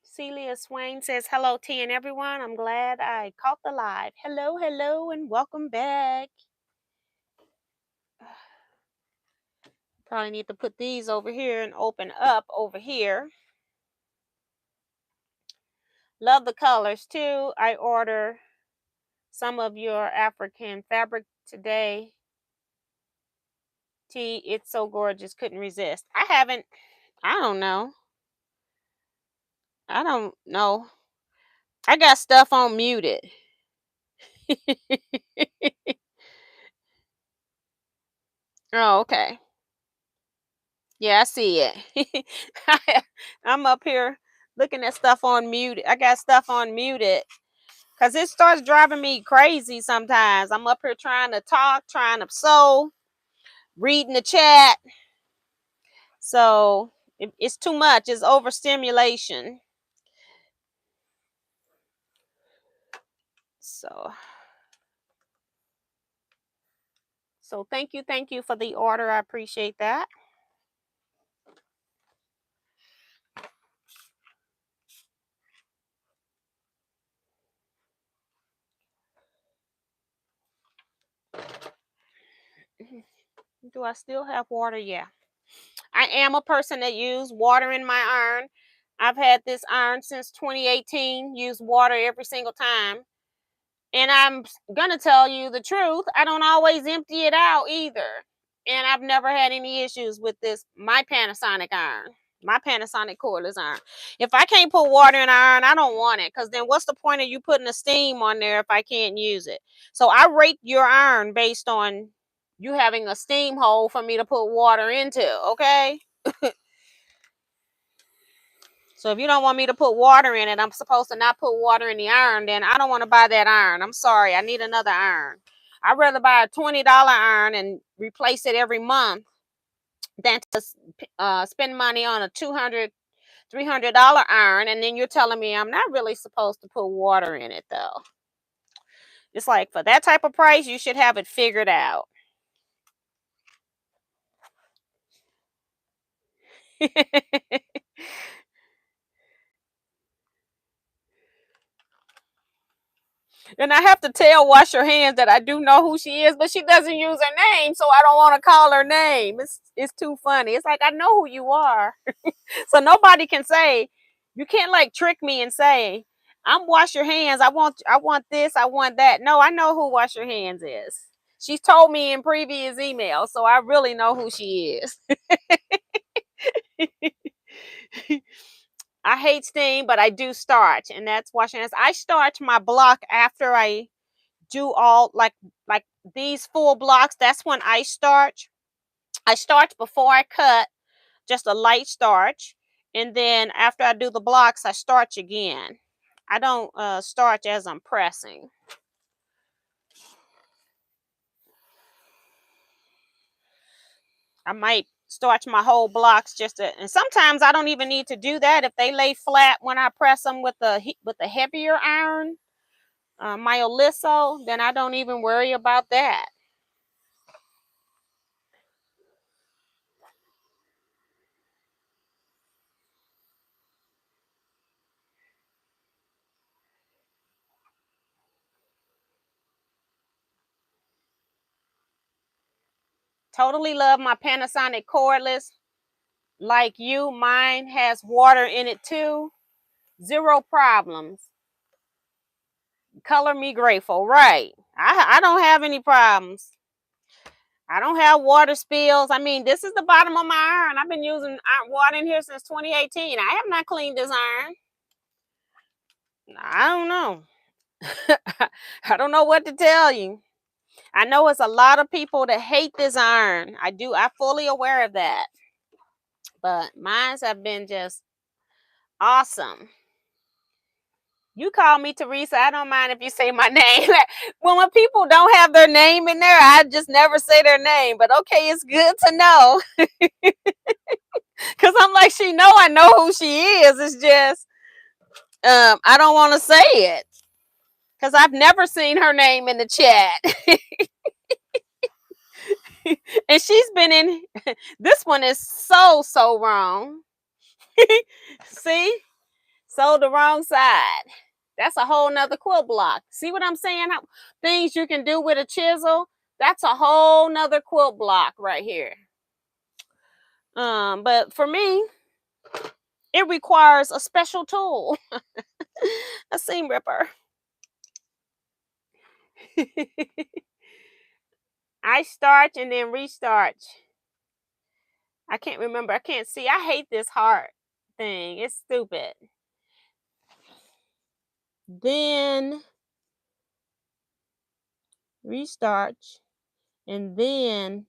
Celia Swain says, hello, T and everyone. I'm glad I caught the live. Hello, hello, and welcome back. Probably need to put these over here and open up over here. Love the colors too. I order some of your African fabric today. T, it's so gorgeous. Couldn't resist. I don't know. I got stuff on muted. Oh, okay. Yeah, I see it. I'm up here looking at stuff on mute. I got stuff on muted because it starts driving me crazy sometimes. I'm up here trying to talk, trying to sew, reading the chat. So it's too much. It's overstimulation. So thank you for the order. I appreciate that. Do I still have water? Yeah. I am a person that use water in my iron. I've had this iron since 2018, use water every single time. And I'm gonna tell you the truth, I don't always empty it out either. And I've never had any issues with my Panasonic iron, my Panasonic cordless iron. If I can't put water in iron, I don't want it, because then what's the point of you putting a steam on there if I can't use it? So I rate your iron based on you having a steam hole for me to put water into, okay? So if you don't want me to put water in it, I'm supposed to not put water in the iron, then I don't want to buy that iron. I'm sorry. I need another iron. I'd rather buy a $20 iron and replace it every month than to spend money on a $200, $300 iron. And then you're telling me I'm not really supposed to put water in it, though. It's like, for that type of price, you should have it figured out. And I have to tell Wash Your Hands that I do know who she is, but she doesn't use her name, so I don't want to call her name. It's too funny. It's like, I know who you are. So nobody can say, you can't like trick me and say, I'm Wash Your Hands. I want this, I want that. No, I know who Wash Your Hands is. She's told me in previous emails, so I really know who she is. I hate steam, but I do starch, and that's Wash Your Hands. I starch my block after I do all like these full blocks. That's when I starch. I starch before I cut, just a light starch, and then after I do the blocks, I starch again. I don't starch as I'm pressing. I might starch my whole blocks and sometimes I don't even need to do that if they lay flat when I press them with the heavier iron, my Oliso. Then I don't even worry about that. Totally love my Panasonic cordless. Like you, mine has water in it too. Zero problems. Color me grateful. Right. I don't have any problems. I don't have water spills. I mean, this is the bottom of my iron. I've been using water in here since 2018. I have not cleaned this iron. I don't know. I don't know what to tell you. I know it's a lot of people that hate this iron. I'm fully aware of that. But mines have been just awesome. You call me Teresa. I don't mind if you say my name. When people don't have their name in there, I just never say their name. But okay, it's good to know. Because I'm like, I know who she is. It's just, I don't want to say it. Because I've never seen her name in the chat. And she's been in. This one is so wrong. See? So the wrong side. That's a whole nother quilt block. See what I'm saying? Things you can do with a chisel. That's a whole nother quilt block right here. But for me, it requires a special tool. A seam ripper. I starch and then restarch. I can't remember. I can't see. I hate this heart thing. It's stupid. Then restarch and then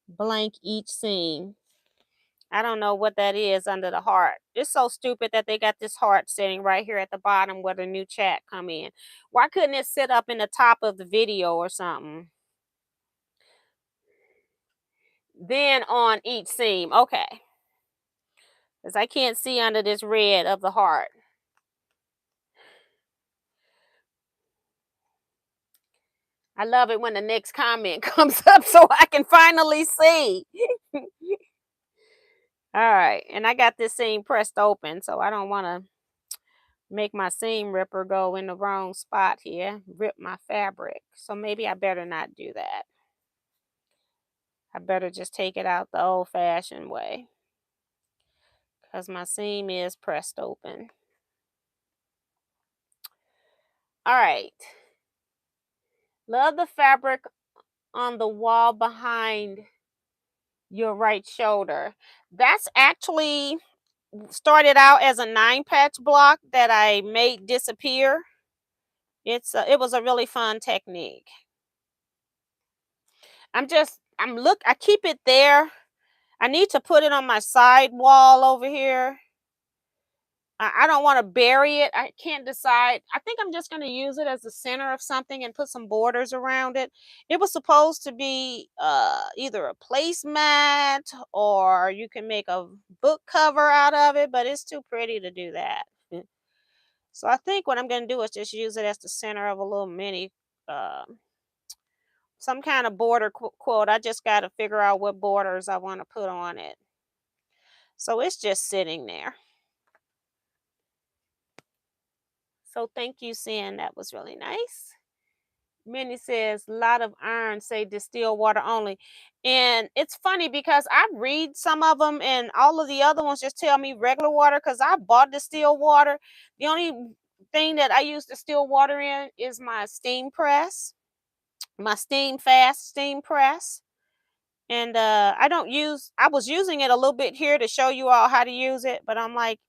blank each seam. I don't know what that is under the heart. It's so stupid that they got this heart sitting right here at the bottom where the new chat come in. Why couldn't it sit up in the top of the video or something? Then on each seam. Okay. Because I can't see under this red of the heart. I love it when the next comment comes up so I can finally see. All right. And I got this seam pressed open, so I don't want to make my seam ripper go in the wrong spot here. Rip my fabric. So maybe I better not do that. I better just take it out the old-fashioned way. because my seam is pressed open. All right. Love the fabric on the wall behind your right shoulder. That's actually started out as a 9-patch block that I made disappear. It was a really fun technique. I keep it there. I need to put it on my side wall over here. I don't want to bury it. I can't decide. I think I'm just going to use it as the center of something and put some borders around it. It was supposed to be either a placemat or you can make a book cover out of it, but it's too pretty to do that. So I think what I'm going to do is just use it as the center of a little mini, uh, some kind of border quilt. I just got to figure out what borders I want to put on it. So it's just sitting there. So thank you, Sin. That was really nice. Minnie says, a lot of irons say distilled water only. And it's funny because I read some of them and all of the other ones just tell me regular water because I bought distilled water. The only thing that I use distilled water in is my steam press, my fast steam press. And I was using it a little bit here to show you all how to use it, but I'm like,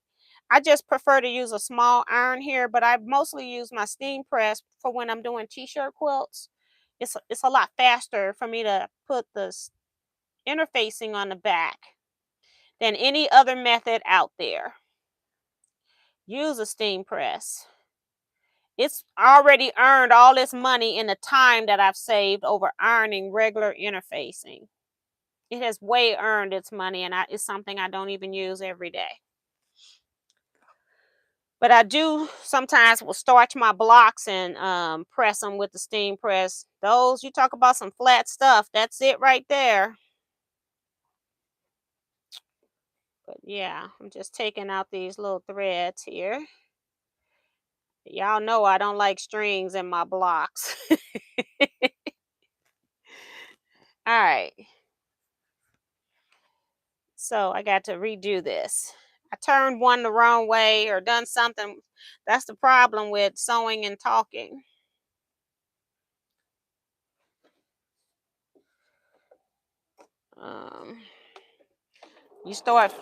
I just prefer to use a small iron here, but I mostly use my steam press for when I'm doing t-shirt quilts. It's a lot faster for me to put the interfacing on the back than any other method out there. Use a steam press. It's already earned all this money in the time that I've saved over ironing regular interfacing. It has way earned its money, and it's something I don't even use every day. But I do sometimes will starch my blocks and press them with the steam press. Those, you talk about some flat stuff. That's it right there. But yeah, I'm just taking out these little threads here. Y'all know I don't like strings in my blocks. All right. So I got to redo this. I turned one the wrong way or done something. That's the problem with sewing and talking. You start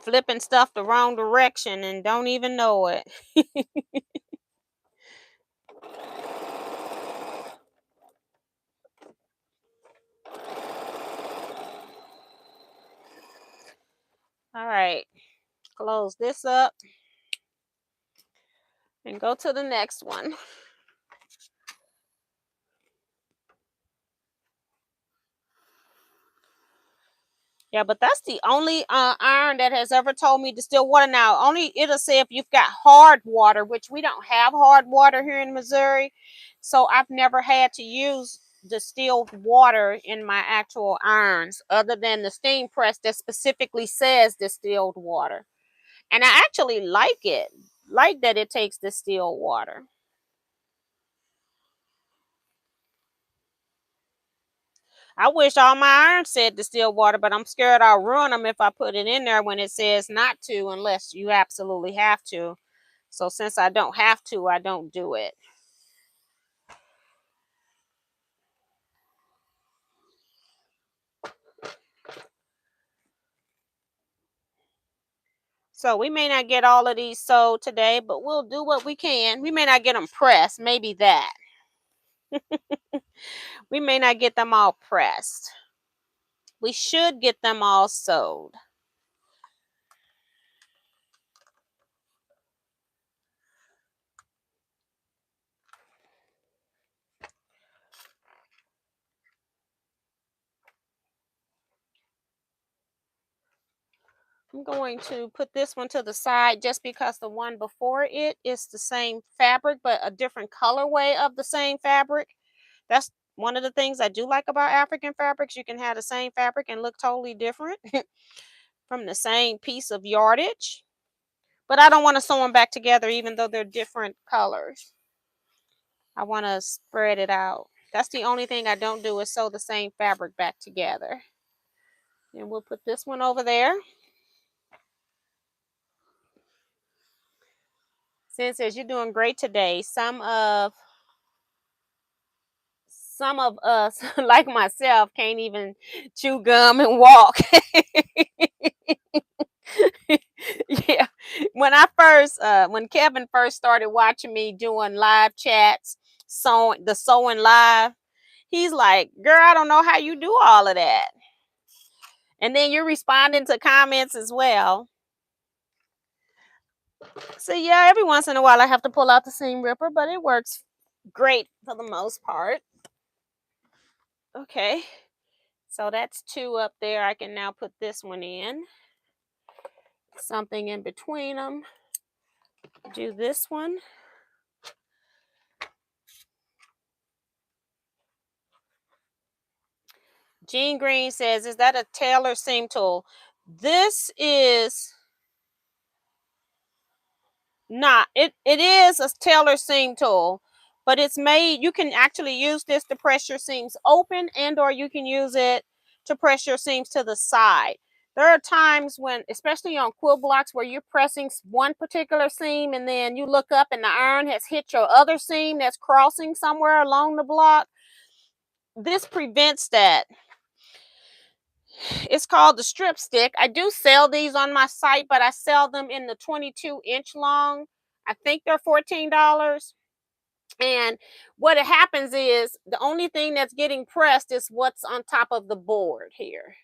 flipping stuff the wrong direction and don't even know it. All right, close this up and go to the next one. Yeah, but that's the only iron that has ever told me distill water. Now, only it'll say if you've got hard water, which we don't have hard water here in Missouri. So I've never had to use distilled water in my actual irons other than the steam press that specifically says distilled water. And I actually like it, like that it takes distilled water. I wish all my irons said distilled water, but I'm scared I'll ruin them if I put it in there when it says not to, unless you absolutely have to. So since I don't have to, I don't do it. So we may not get all of these sewed today, but we'll do what we can. We may not get them pressed, maybe that. We may not get them all pressed. We should get them all sewed. I'm going to put this one to the side just because the one before it is the same fabric, but a different colorway of the same fabric. That's one of the things I do like about African fabrics. You can have the same fabric and look totally different from the same piece of yardage. But I don't want to sew them back together even though they're different colors. I want to spread it out. That's the only thing I don't do is sew the same fabric back together. And we'll put this one over there. Sin says you're doing great today. Some of us, like myself, can't even chew gum and walk. Yeah. When Kevin first started watching me doing live chats, sewing live, he's like, "Girl, I don't know how you do all of that." And then you're responding to comments as well. So yeah, every once in a while I have to pull out the seam ripper, but it works great for the most part. Okay. So that's 2 up there. I can now put this one in. Something in between them. Do this one. Jean Green says, is that a tailor seam tool? This is not. It is a tailor seam tool, but it's made, you can actually use this to press your seams open, and or you can use it to press your seams to the side. There are times when, especially on quilt blocks, where you're pressing one particular seam and then you look up and the iron has hit your other seam that's crossing somewhere along the block. This prevents that. It's called the strip stick. I do sell these on my site, but I sell them in the 22-inch long. I think they're $14. And what it happens is the only thing that's getting pressed is what's on top of the board here.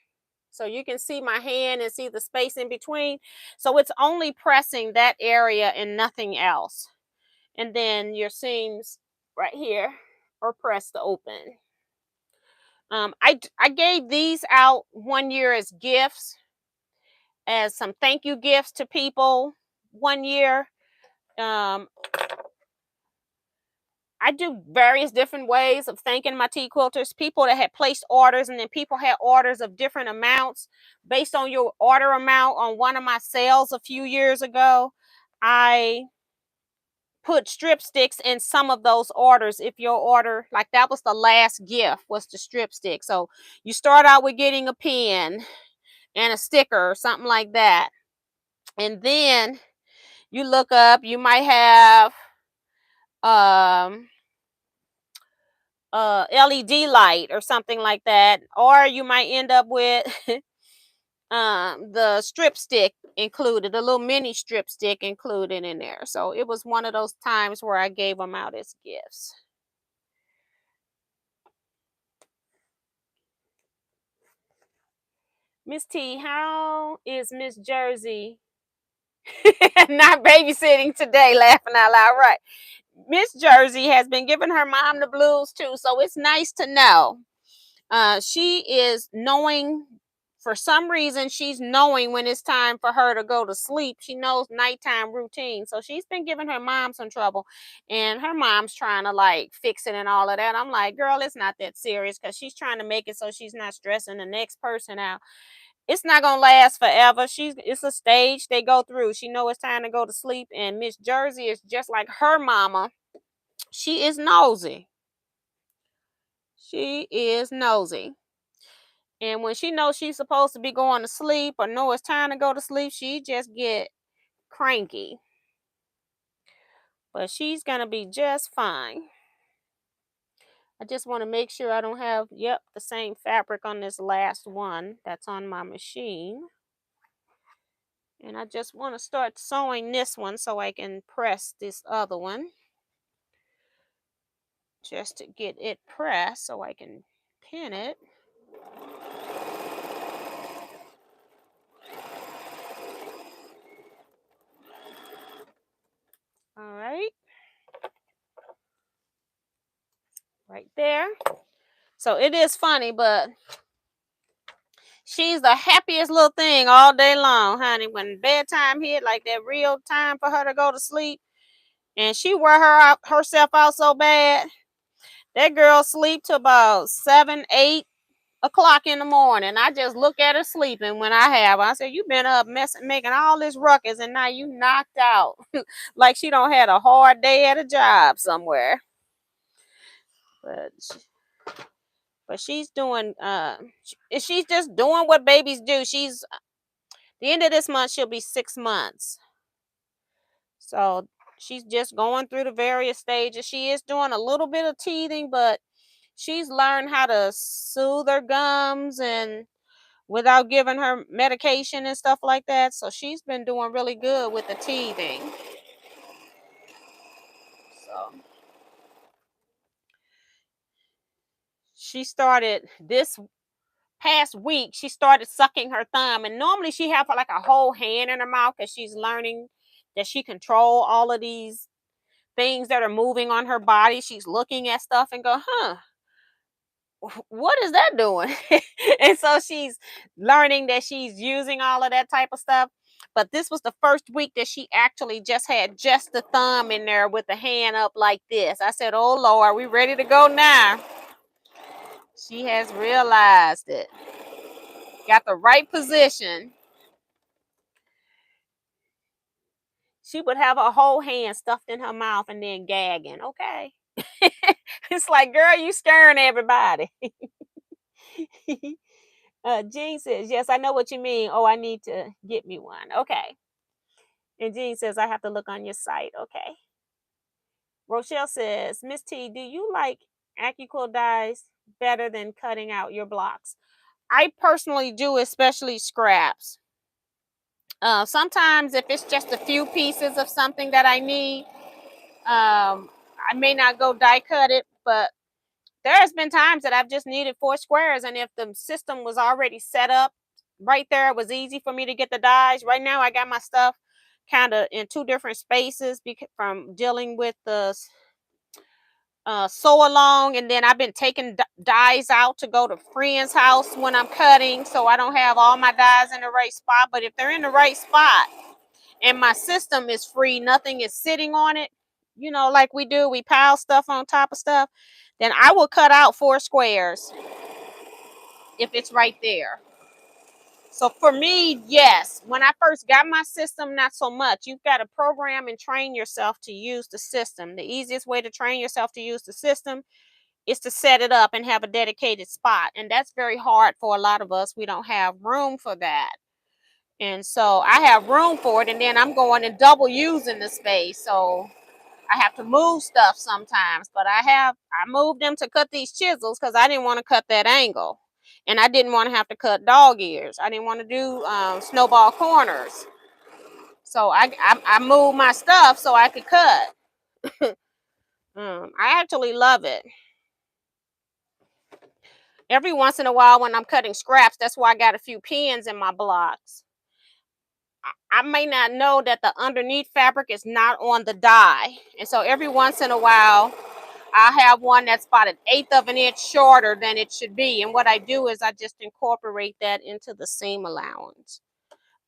So you can see my hand and see the space in between. So it's only pressing that area and nothing else. And then your seams right here are pressed open. I gave these out one year as gifts, as some thank you gifts to people one year. I do various different ways of thanking my tea quilters. People that had placed orders, and then people had orders of different amounts. Based on your order amount on one of my sales a few years ago, I put strip sticks in some of those orders. If your order, like that was the last gift, was the strip stick. So you start out with getting a pen and a sticker or something like that. And then you look up, you might have LED light or something like that, or you might end up with the strip stick included, a little mini strip stick included in there. So it was one of those times where I gave them out as gifts. Miss T, how is Miss Jersey not babysitting today? Laughing out loud, right? Miss Jersey has been giving her mom the blues too, so it's nice to know. She is knowing, for some reason, she's knowing when it's time for her to go to sleep. She knows nighttime routine. So she's been giving her mom some trouble, and her mom's trying to like fix it and all of that. I'm like, girl, it's not that serious, because she's trying to make it so she's not stressing the next person out. It's not gonna last forever. It's a stage they go through. She know it's time to go to sleep, and Miss Jersey is just like her mama. She is nosy. She is nosy. And when she knows she's supposed to be going to sleep, or know it's time to go to sleep, she just get cranky. But she's going to be just fine. I just want to make sure I don't have, the same fabric on this last one that's on my machine. And I just want to start sewing this one so I can press this other one. Just to get it pressed so I can pin it. All right. Right there. So it is funny, but she's the happiest little thing all day long, honey. When bedtime hit, like that real time for her to go to sleep, and she wear herself out so bad, that girl sleep to about 7, 8 o'clock in the morning. I just look at her sleeping when I have her. I said, you been up making all this ruckus, and now you knocked out. Like she don't had a hard day at a job somewhere. But she's doing she's just doing what babies do. The end of this month she'll be 6 months. So she's just going through the various stages. She is doing a little bit of teething, but she's learned how to soothe her gums and without giving her medication and stuff like that. So she's been doing really good with the teething. So she started this past week, she started sucking her thumb. And normally she have like a whole hand in her mouth because she's learning that she control all of these things that are moving on her body. She's looking at stuff and go, huh, what is that doing? And so she's learning that she's using all of that type of stuff. But this was the first week that she actually just had just the thumb in there with the hand up like this. I said, oh Lord, we ready to go now? She has realized it. Got the right position. She would have her whole hand stuffed in her mouth and then gagging. Okay. It's like, girl, you scaring everybody. Jean says, yes, I know what you mean. Oh, I need to get me one. Okay. And Jean says, I have to look on your site. Okay. Rochelle says, Miss T, do you like Accuquilt dyes better than cutting out your blocks? I personally do, especially scraps. Sometimes if it's just a few pieces of something that I need, I may not go die cut it, but there has been times that I've just needed 4 squares, and if the system was already set up right there, it was easy for me to get the dies. Right now, I got my stuff kind of in 2 different spaces from dealing with the sew along, and then I've been taking dies out to go to friend's house when I'm cutting, so I don't have all my dies in the right spot. But if they're in the right spot and my system is free, nothing is sitting on it, you know, like we pile stuff on top of stuff, then I will cut out 4 squares if it's right there. So for me, yes, when I first got my system, not so much. You've got to program and train yourself to use the system. The easiest way to train yourself to use the system is to set it up and have a dedicated spot. And that's very hard for a lot of us. We don't have room for that. And so I have room for it, and then I'm going and double using the space. So I have to move stuff sometimes, but I moved them to cut these chisels because I didn't want to cut that angle. And I didn't want to have to cut dog ears. I didn't want to do snowball corners. So I moved my stuff so I could cut. I actually love it. Every once in a while when I'm cutting scraps, that's why I got a few pins in my blocks. I may not know that the underneath fabric is not on the die. And so every once in a while, I have one that's about 1/8 of an inch shorter than it should be. And what I do is I just incorporate that into the seam allowance.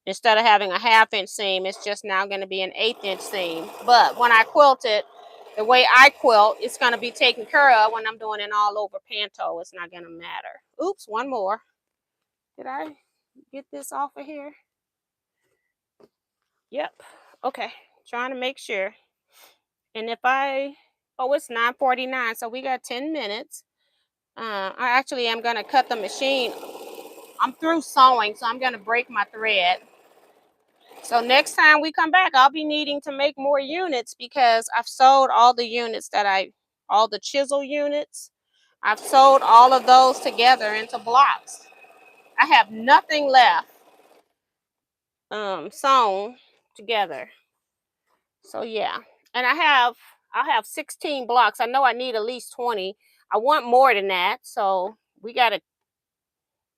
Instead of having a 1/2 inch seam, it's just now going to be an 1/8 inch seam. But when I quilt it, the way I quilt, it's going to be taken care of when I'm doing an all over panto. It's not going to matter. Oops, one more. Did I get this off of here? Yep. Okay. Trying to make sure. And if it's 9:49, so we got 10 minutes. I actually am going to cut the machine. I'm through sewing, so I'm going to break my thread. So next time we come back, I'll be needing to make more units because I've sewed all the units all the chisel units. I've sewed all of those together into blocks. I have nothing left sewn together. So yeah, and I'll have 16 blocks. I know I need at least 20. I want more than that, so we got to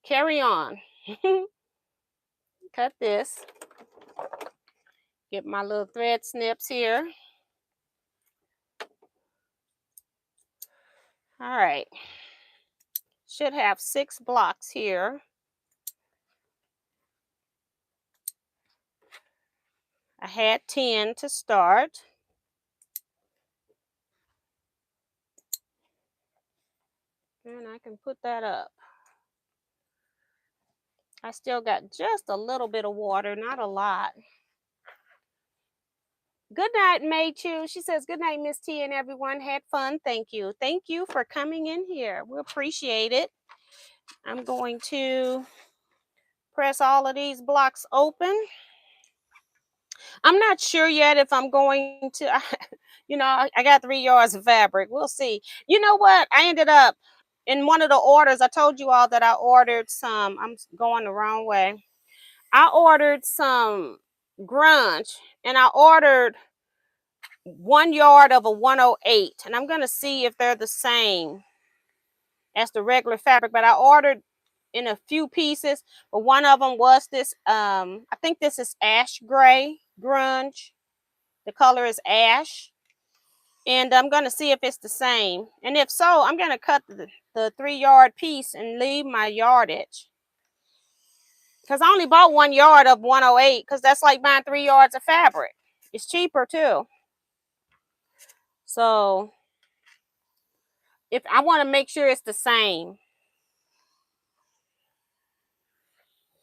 carry on. Cut this. Get my little thread snips here. All right. Should have 6 blocks here. I had 10 to start. And I can put that up. I still got just a little bit of water, not a lot. Good night, May Chu. She says, good night, Miss T and everyone. Had fun. Thank you. Thank you for coming in here. We appreciate it. I'm going to press all of these blocks open. I'm not sure yet if I'm going to, I got 3 yards of fabric. We'll see. You know what? I ended up in one of the orders. I told you all that I ordered some. Going the wrong way. I ordered some grunge, and I ordered 1 yard of a 108, and I'm going to see if they're the same as the regular fabric, but I ordered in a few pieces, but one of them was this, I think this is ash gray grunge. The color is ash, and I'm going to see if it's the same, and if so, I'm going to cut the 3 yard piece and leave my yardage, because I only bought 1 yard of 108, because that's like buying 3 yards of fabric. It's cheaper too. So if I want to make sure it's the same.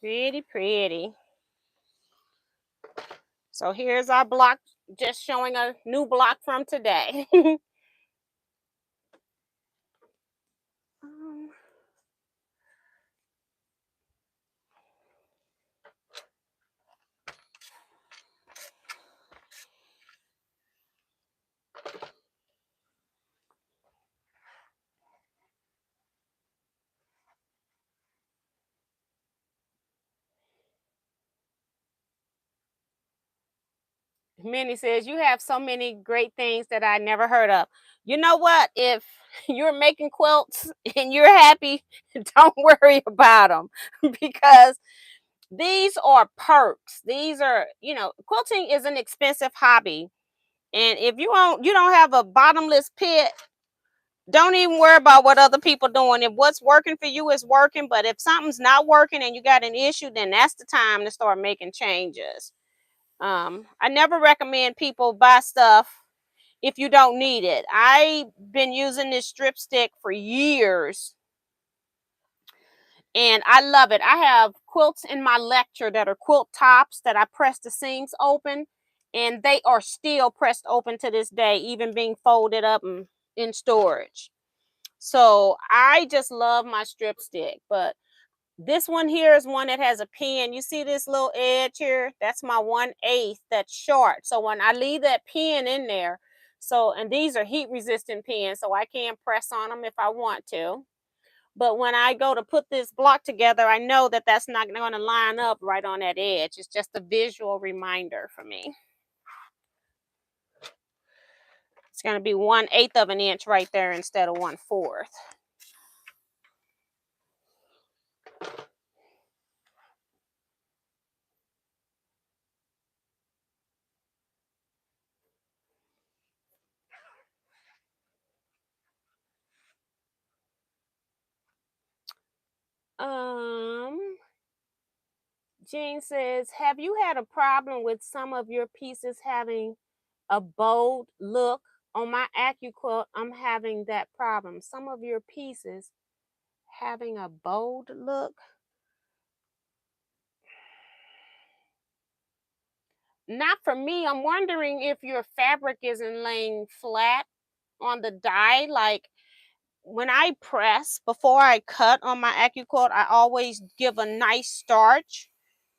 Pretty, pretty. So here's our block, just showing a new block from today. um, Minnie says, you have so many great things that I never heard of. You know what? If you're making quilts and you're happy, don't worry about them because these are perks. These are, quilting is an expensive hobby. And if you don't have a bottomless pit, don't even worry about what other people doing. If what's working for you is working, but if something's not working and you got an issue, then that's the time to start making changes. I never recommend people buy stuff if you don't need it. I've been using this strip stick for years and I love it. I have quilts in my lecture that are quilt tops that I press the seams open, and they are still pressed open to this day, even being folded up and in storage. So I just love my strip stick. But this one here is one that has a pin. You see this little edge here? That's my 1/8 that's short. So when I leave that pin in there, and these are heat resistant pins, so I can press on them if I want to. But when I go to put this block together, I know that that's not going to line up right on that edge. It's just a visual reminder for me. It's going to be 1/8 of an inch right there instead of 1/4. Jean says, have you had a problem with some of your pieces having a bold look? On my Accuquilt, I'm having that problem. Some of your pieces having a bold look. Not for me. I'm wondering if your fabric isn't laying flat on the die. Like when I press, before I cut on my Accuquilt, I always give a nice starch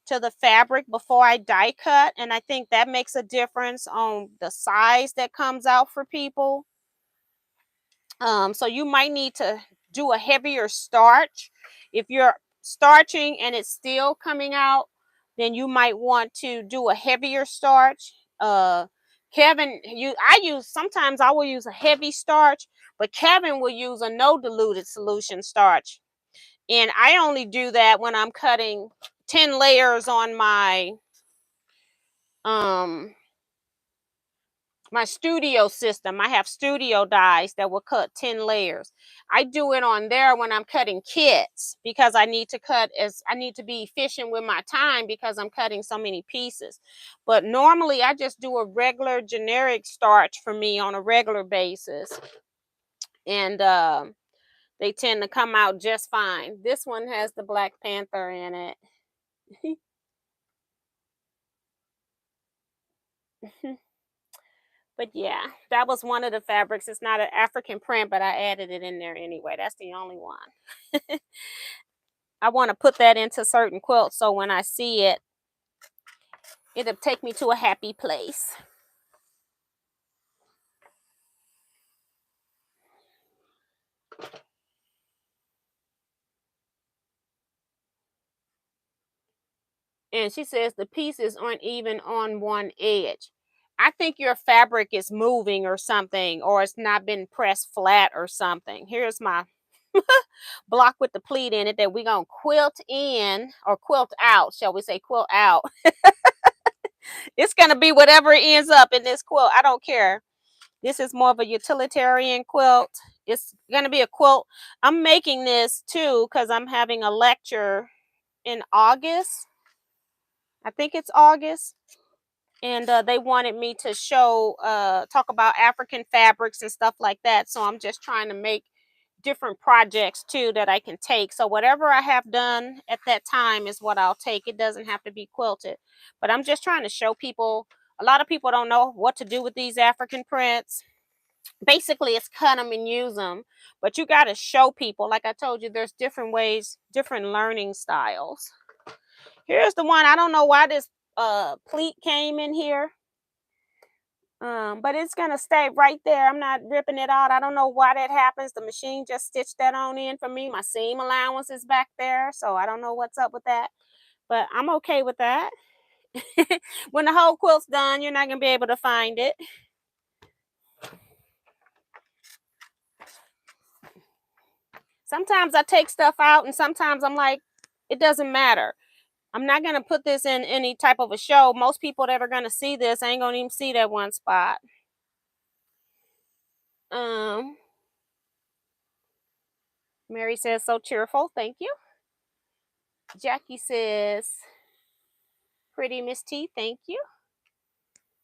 to the fabric before I die cut. And I think that makes a difference on the size that comes out for people. So you might need to do a heavier starch. If you're starching and it's still coming out, then you might want to do a heavier starch. Kevin, sometimes I will use a heavy starch, but Kevin will use a no diluted solution starch. And I only do that when I'm cutting 10 layers on my studio system. I have studio dies that will cut 10 layers. I do it on there when I'm cutting kits because I need to be efficient with my time because I'm cutting so many pieces. But normally I just do a regular generic starch for me on a regular basis. And they tend to come out just fine. This one has the Black Panther in it. But yeah, that was one of the fabrics. It's not an African print, but I added it in there anyway. That's the only one. I want to put that into certain quilts so when I see it, It'll take me to a happy place. And she says the pieces aren't even on one edge. I think your fabric is moving or something, or it's not been pressed flat or something. Here's my block with the pleat in it that we're going to quilt in, or quilt out, shall we say, quilt out. It's going to be whatever ends up in this quilt. I don't care. This is more of a utilitarian quilt. It's going to be a quilt. I'm making this too because I'm having a lecture in August. I think it's August. And they wanted me to show, talk about African fabrics and stuff like that. So I'm just trying to make different projects too that I can take. So whatever I have done at that time is what I'll take. It doesn't have to be quilted, but I'm just trying to show people. A lot of people don't know what to do with these African prints. Basically, it's cut them and use them, but you got to show people. Like I told you, there's different ways, different learning styles. Here's the one. I don't know why this pleat came in here. But it's gonna stay right there. I'm not ripping it out. I don't know why that happens. The machine just stitched that on in for me. My seam allowance is back there, so I don't know what's up with that. But I'm okay with that. When the whole quilt's done, you're not gonna be able to find it. Sometimes I take stuff out, and sometimes I'm like, it doesn't matter. I'm not gonna put this in any type of a show. Most people that are gonna see this ain't gonna even see that one spot. Mary says, so cheerful. Thank you. Jackie says, pretty Miss T. Thank you.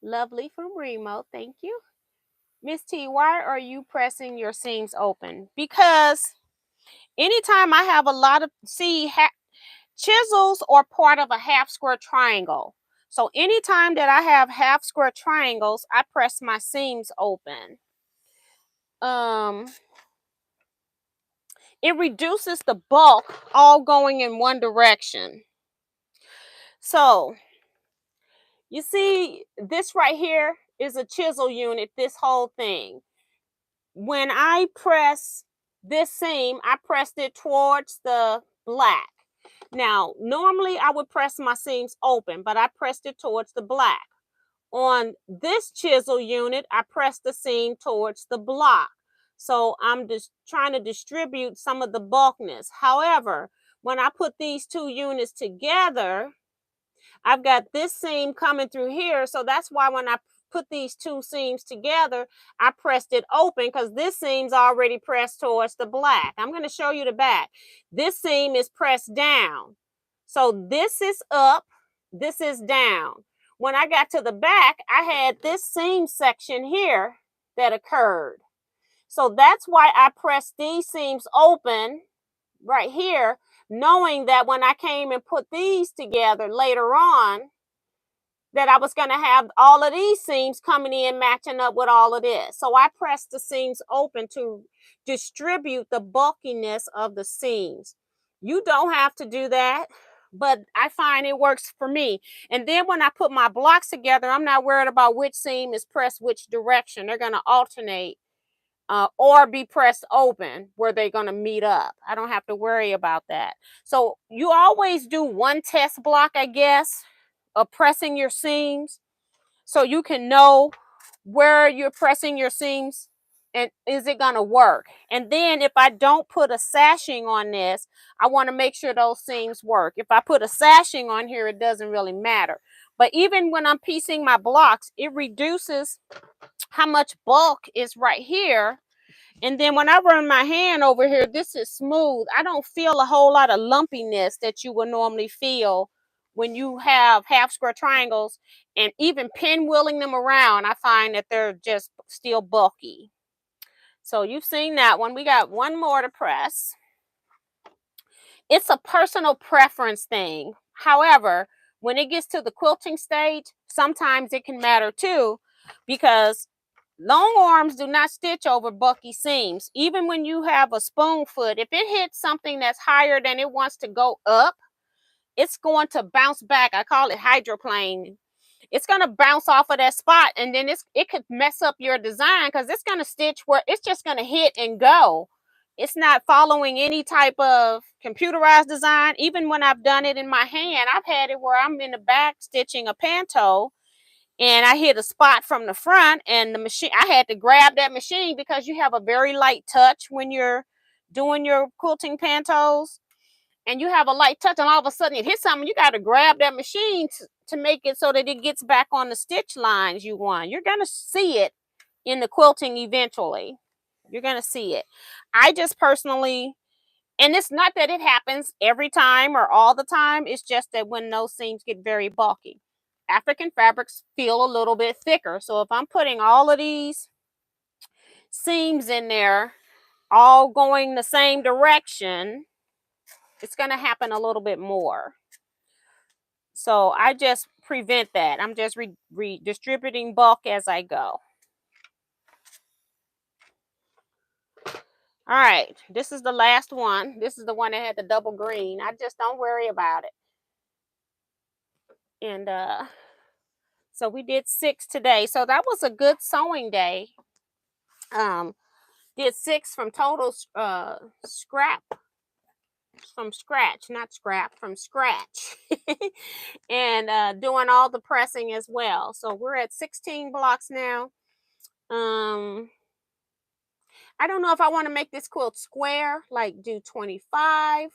Lovely from Remo. Thank you. Miss T, why are you pressing your seams open? Because anytime I have a lot of, chisels are part of a half square triangle. So anytime that I have half square triangles, I press my seams open. It reduces the bulk all going in one direction. So you see, this right here is a chisel unit, this whole thing. When I press this seam, I pressed it towards the black. Now, normally I would press my seams open, but I pressed it towards the black. On this chisel unit, I pressed the seam towards the block. So I'm just trying to distribute some of the bulkness. However, when I put these two units together, I've got this seam coming through here. So that's why when I put these two seams together, I pressed it open because this seam's already pressed towards the black. I'm going to show you the back. This seam is pressed down. So this is up, this is down. When I got to the back, I had this seam section here that occurred. So that's why I pressed these seams open right here, knowing that when I came and put these together later on, that I was going to have all of these seams coming in matching up with all of this. So I pressed the seams open to distribute the bulkiness of the seams. You don't have to do that, but I find it works for me. And then when I put my blocks together, I'm not worried about which seam is pressed which direction. They're going to alternate. Or be pressed open where they're going to meet up. I don't have to worry about that. So you always do one test block, I guess, of pressing your seams so you can know where you're pressing your seams and is it going to work. And then if I don't put a sashing on this, I want to make sure those seams work. If I put a sashing on here, it doesn't really matter. But even when I'm piecing my blocks, it reduces how much bulk is right here. And then when I run my hand over here, this is smooth. I don't feel a whole lot of lumpiness that you would normally feel when you have half square triangles. And even pinwheeling them around, I find that they're just still bulky. So you've seen that one. We got one more to press. It's a personal preference thing. However, when it gets to the quilting stage, sometimes it can matter too, because long arms do not stitch over bulky seams. Even when you have a spoon foot, if it hits something that's higher than it wants to go up, it's going to bounce back. I call it hydroplane. it's going to bounce off of that spot, and then it could mess up your design because it's going to stitch where it's just going to hit and go. It's not following any type of computerized design. Even when I've done it in my hand, I've had it where I'm in the back stitching a panto and I hit a spot from the front, and the machine, I had to grab that machine because you have a very light touch when you're doing your quilting pantos, and you have a light touch, and all of a sudden it hits something. You got to grab that machine to make it so that it gets back on the stitch lines you want. You're going to see it in the quilting eventually. You're going to see it. I just personally, and it's not that it happens every time or all the time. It's just that when those seams get very bulky, African fabrics feel a little bit thicker. So if I'm putting all of these seams in there, all going the same direction, it's going to happen a little bit more. So I just prevent that. I'm just redistributing bulk as I go. All right, this is the last one. This is the one that had the double green. I just don't worry about it. And so we did 6 today. So that was a good sewing day. Did 6 from total scrap, from scratch, not scrap, from scratch. And doing all the pressing as well. So we're at 16 blocks now. I don't know if I want to make this quilt square, like do 25,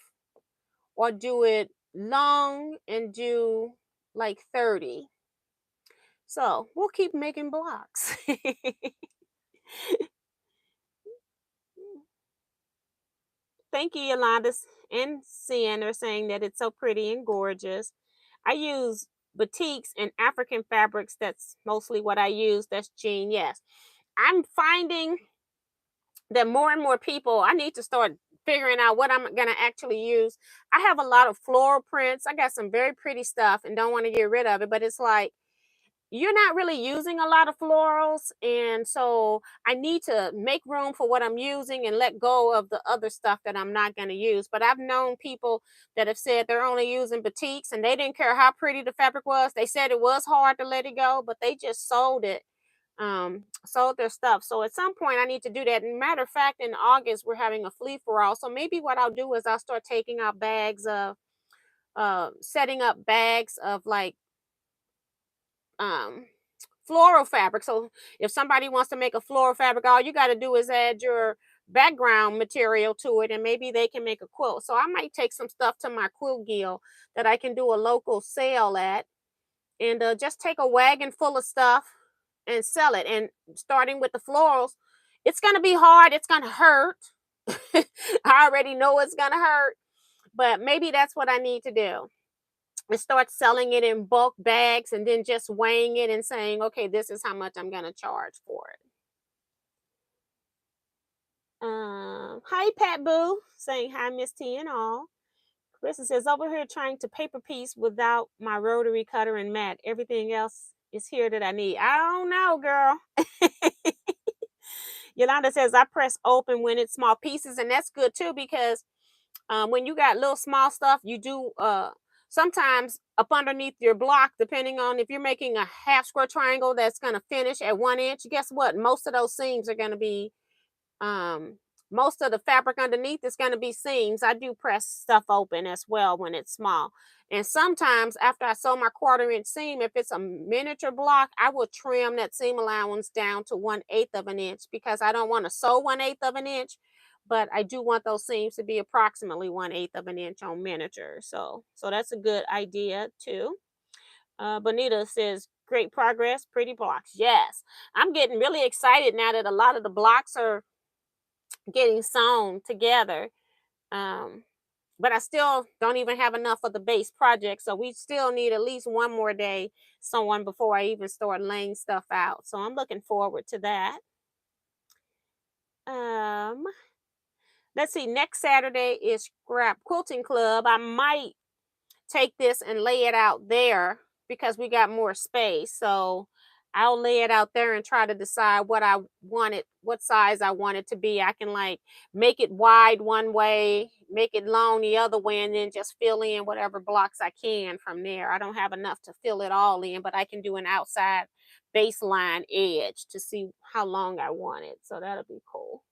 or do it long and do like 30. So we'll keep making blocks. Thank you, Yolanda and Cian are saying that it's so pretty and gorgeous. I use batiks and African fabrics. That's mostly what I use. That's jean. Yes. I'm finding that more and more people, I need to start figuring out what I'm going to actually use. I have a lot of floral prints. I got some very pretty stuff and don't want to get rid of it, but it's like you're not really using a lot of florals, and so I need to make room for what I'm using and let go of the other stuff that I'm not going to use. But I've known people that have said they're only using batiks and they didn't care how pretty the fabric was. They said it was hard to let it go, but they just sold it, sold their stuff. So at some point I need to do that. And matter of fact, in August we're having a flea for all, so maybe what I'll do is I'll start taking out bags of setting up bags of like um floral fabric. So if somebody wants to make a floral fabric, all you got to do is add your background material to it, and maybe they can make a quilt. So I might take some stuff to my quilt guild that I can do a local sale at, and just take a wagon full of stuff and sell it. And starting with the florals, it's going to be hard, it's going to hurt. I already know it's going to hurt, but maybe that's what I need to do, and start selling it in bulk bags and then just weighing it and saying, okay, this is how much I'm going to charge for it. Hi, Pat Boo, saying hi, Miss T and all. Kristen says, over here trying to paper piece without my rotary cutter and mat. Everything else is here that I need. I don't know, girl. Yolanda says, I press open when it's small pieces, and that's good too, because when you got little small stuff, you do sometimes up underneath your block, depending on if you're making a half square triangle that's going to finish at 1 inch, guess what? Most of those seams are going to be, most of the fabric underneath is going to be seams. I do press stuff open as well when it's small. And sometimes after I sew my 1/4 inch seam, if it's a miniature block, I will trim that seam allowance down to 1/8 of an inch, because I don't want to sew 1/8 of an inch, but I do want those seams to be approximately 1/8 of an inch on miniature. So that's a good idea too. Bonita says, great progress, pretty blocks. Yes, I'm getting really excited now that a lot of the blocks are getting sewn together. But I still don't even have enough of the base project. So we still need at least one more day sewing before I even start laying stuff out. So I'm looking forward to that. Let's see, next Saturday is Scrap Quilting Club. I might take this and lay it out there because we got more space. So I'll lay it out there and try to decide what I wanted, what size I want it to be. I can like make it wide one way, make it long the other way, and then just fill in whatever blocks I can from there. I don't have enough to fill it all in, but I can do an outside baseline edge to see how long I want it. So that'll be cool.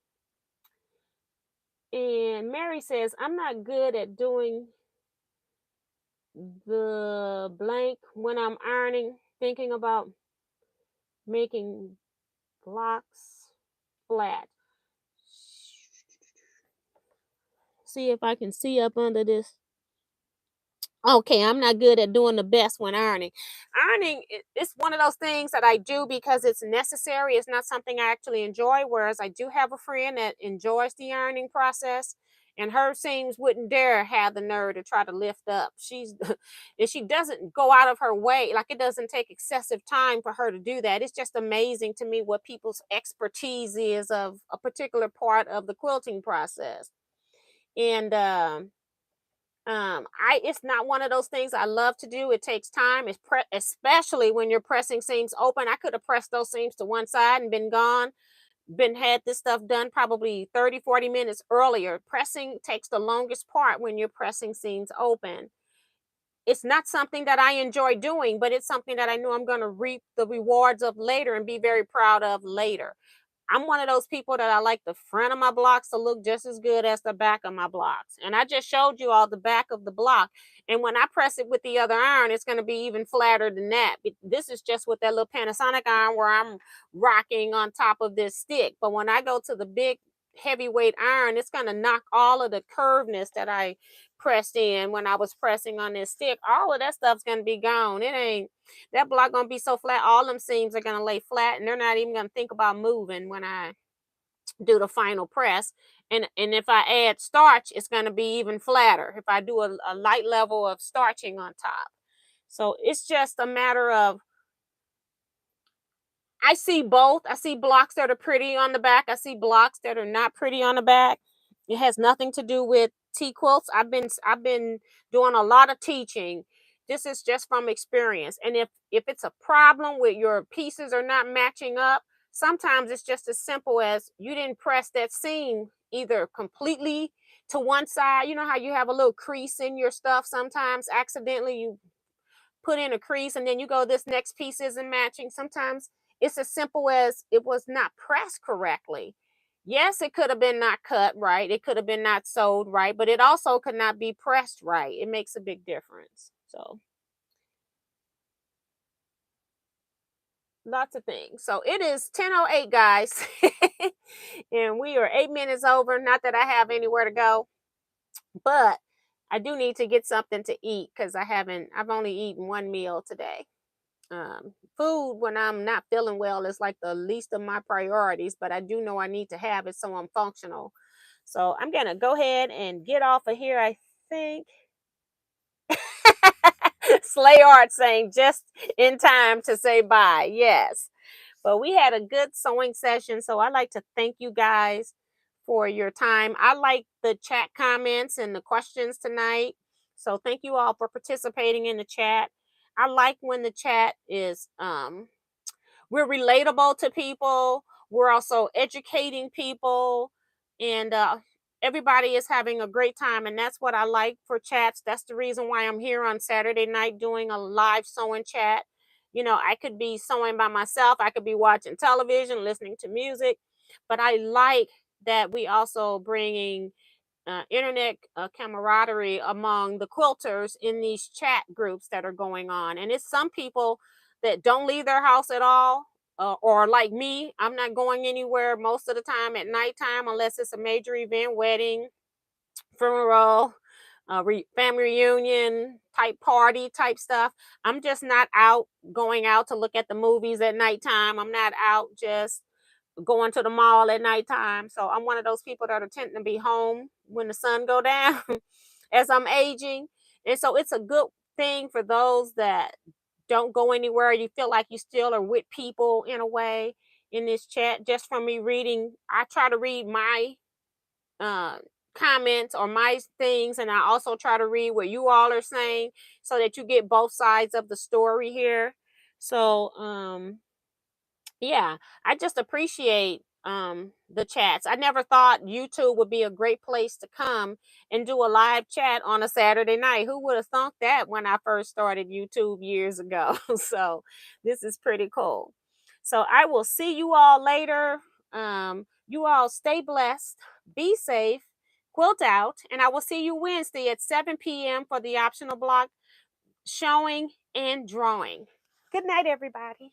And Mary says, I'm not good at doing the blank when I'm ironing, thinking about making blocks flat. See if I can see up under this. Okay, I'm not good at doing the best when ironing. Ironing, it's one of those things that I do because it's necessary. It's not something I actually enjoy. Whereas I do have a friend that enjoys the ironing process, and her seams wouldn't dare have the nerve to try to lift up. She's and she doesn't go out of her way. Like, it doesn't take excessive time for her to do that. It's just amazing to me what people's expertise is of a particular part of the quilting process. And I it's not one of those things I love to do. It takes time. Especially when you're pressing seams open. I could have pressed those seams to one side and been gone, been had this stuff done probably 30, 40 minutes earlier. Pressing takes the longest part when you're pressing seams open. It's not something that I enjoy doing, but it's something that I know I'm going to reap the rewards of later and be very proud of later. I'm one of those people that I like the front of my blocks to look just as good as the back of my blocks. And I just showed you all the back of the block. And when I press it with the other iron, it's going to be even flatter than that. This is just with that little Panasonic iron where I'm rocking on top of this stick. But when I go to the big heavyweight iron, it's going to knock all of the curvedness that I pressed in when I was pressing on this stick. All of that stuff's going to be gone. It ain't that block gonna be so flat, all them seams are gonna lay flat and they're not even gonna think about moving when I do the final press. And if I add starch, it's gonna be even flatter if I do a light level of starching on top. So it's just a matter of, I see both. I see blocks that are pretty on the back. I see blocks that are not pretty on the back. It has nothing to do with Teaquilts. I've been doing a lot of teaching. This is just from experience. And if it's a problem with your pieces are not matching up, sometimes it's just as simple as you didn't press that seam either completely to one side. You know how you have a little crease in your stuff sometimes accidentally you put in a crease and then you go, this next piece isn't matching. Sometimes it's as simple as it was not pressed correctly. Yes, it could have been not cut right, it could have been not sewed right, but it also could not be pressed right. It makes a big difference. So lots of things. So it is 10:08, guys. And we are 8 minutes over. Not that I have anywhere to go, but I do need to get something to eat because I've only eaten one meal today. Food when I'm not feeling well is like the least of my priorities, but I do know I need to have it so I'm functional. So I'm gonna go ahead and get off of here. I think Slay Art saying just in time to say bye. Yes. But we had a good sewing session. So I'd like to thank you guys for your time. I like the chat comments and the questions tonight. So thank you all for participating in the chat. I like when the chat is we're relatable to people. We're also educating people, and everybody is having a great time. And that's what I like for chats. That's the reason why I'm here on Saturday night doing a live sewing chat. You know, I could be sewing by myself, I could be watching television, listening to music, but I like that we also bringing internet camaraderie among the quilters in these chat groups that are going on. And it's some people that don't leave their house at all, or like me, I'm not going anywhere most of the time at nighttime unless it's a major event, wedding, funeral, family reunion type party type stuff. I'm just not out going out to look at the movies at nighttime. I'm not out just going to the mall at nighttime. So I'm one of those people that are tending to be home when the sun go down as I'm aging. And so it's a good thing for those that don't go anywhere. You feel like you still are with people in a way in this chat. Just from me reading, I try to read my uh comments or my things, and I also try to read what you all are saying so that you get both sides of the story here. So Yeah, I just appreciate the chats. I never thought YouTube would be a great place to come and do a live chat on a Saturday night. Who would have thought that when I first started YouTube years ago? So this is pretty cool. So I will see you all later. You all stay blessed, be safe, quilt out, and I will see you Wednesday at 7 p.m. for the optional block showing and drawing. Good night, everybody.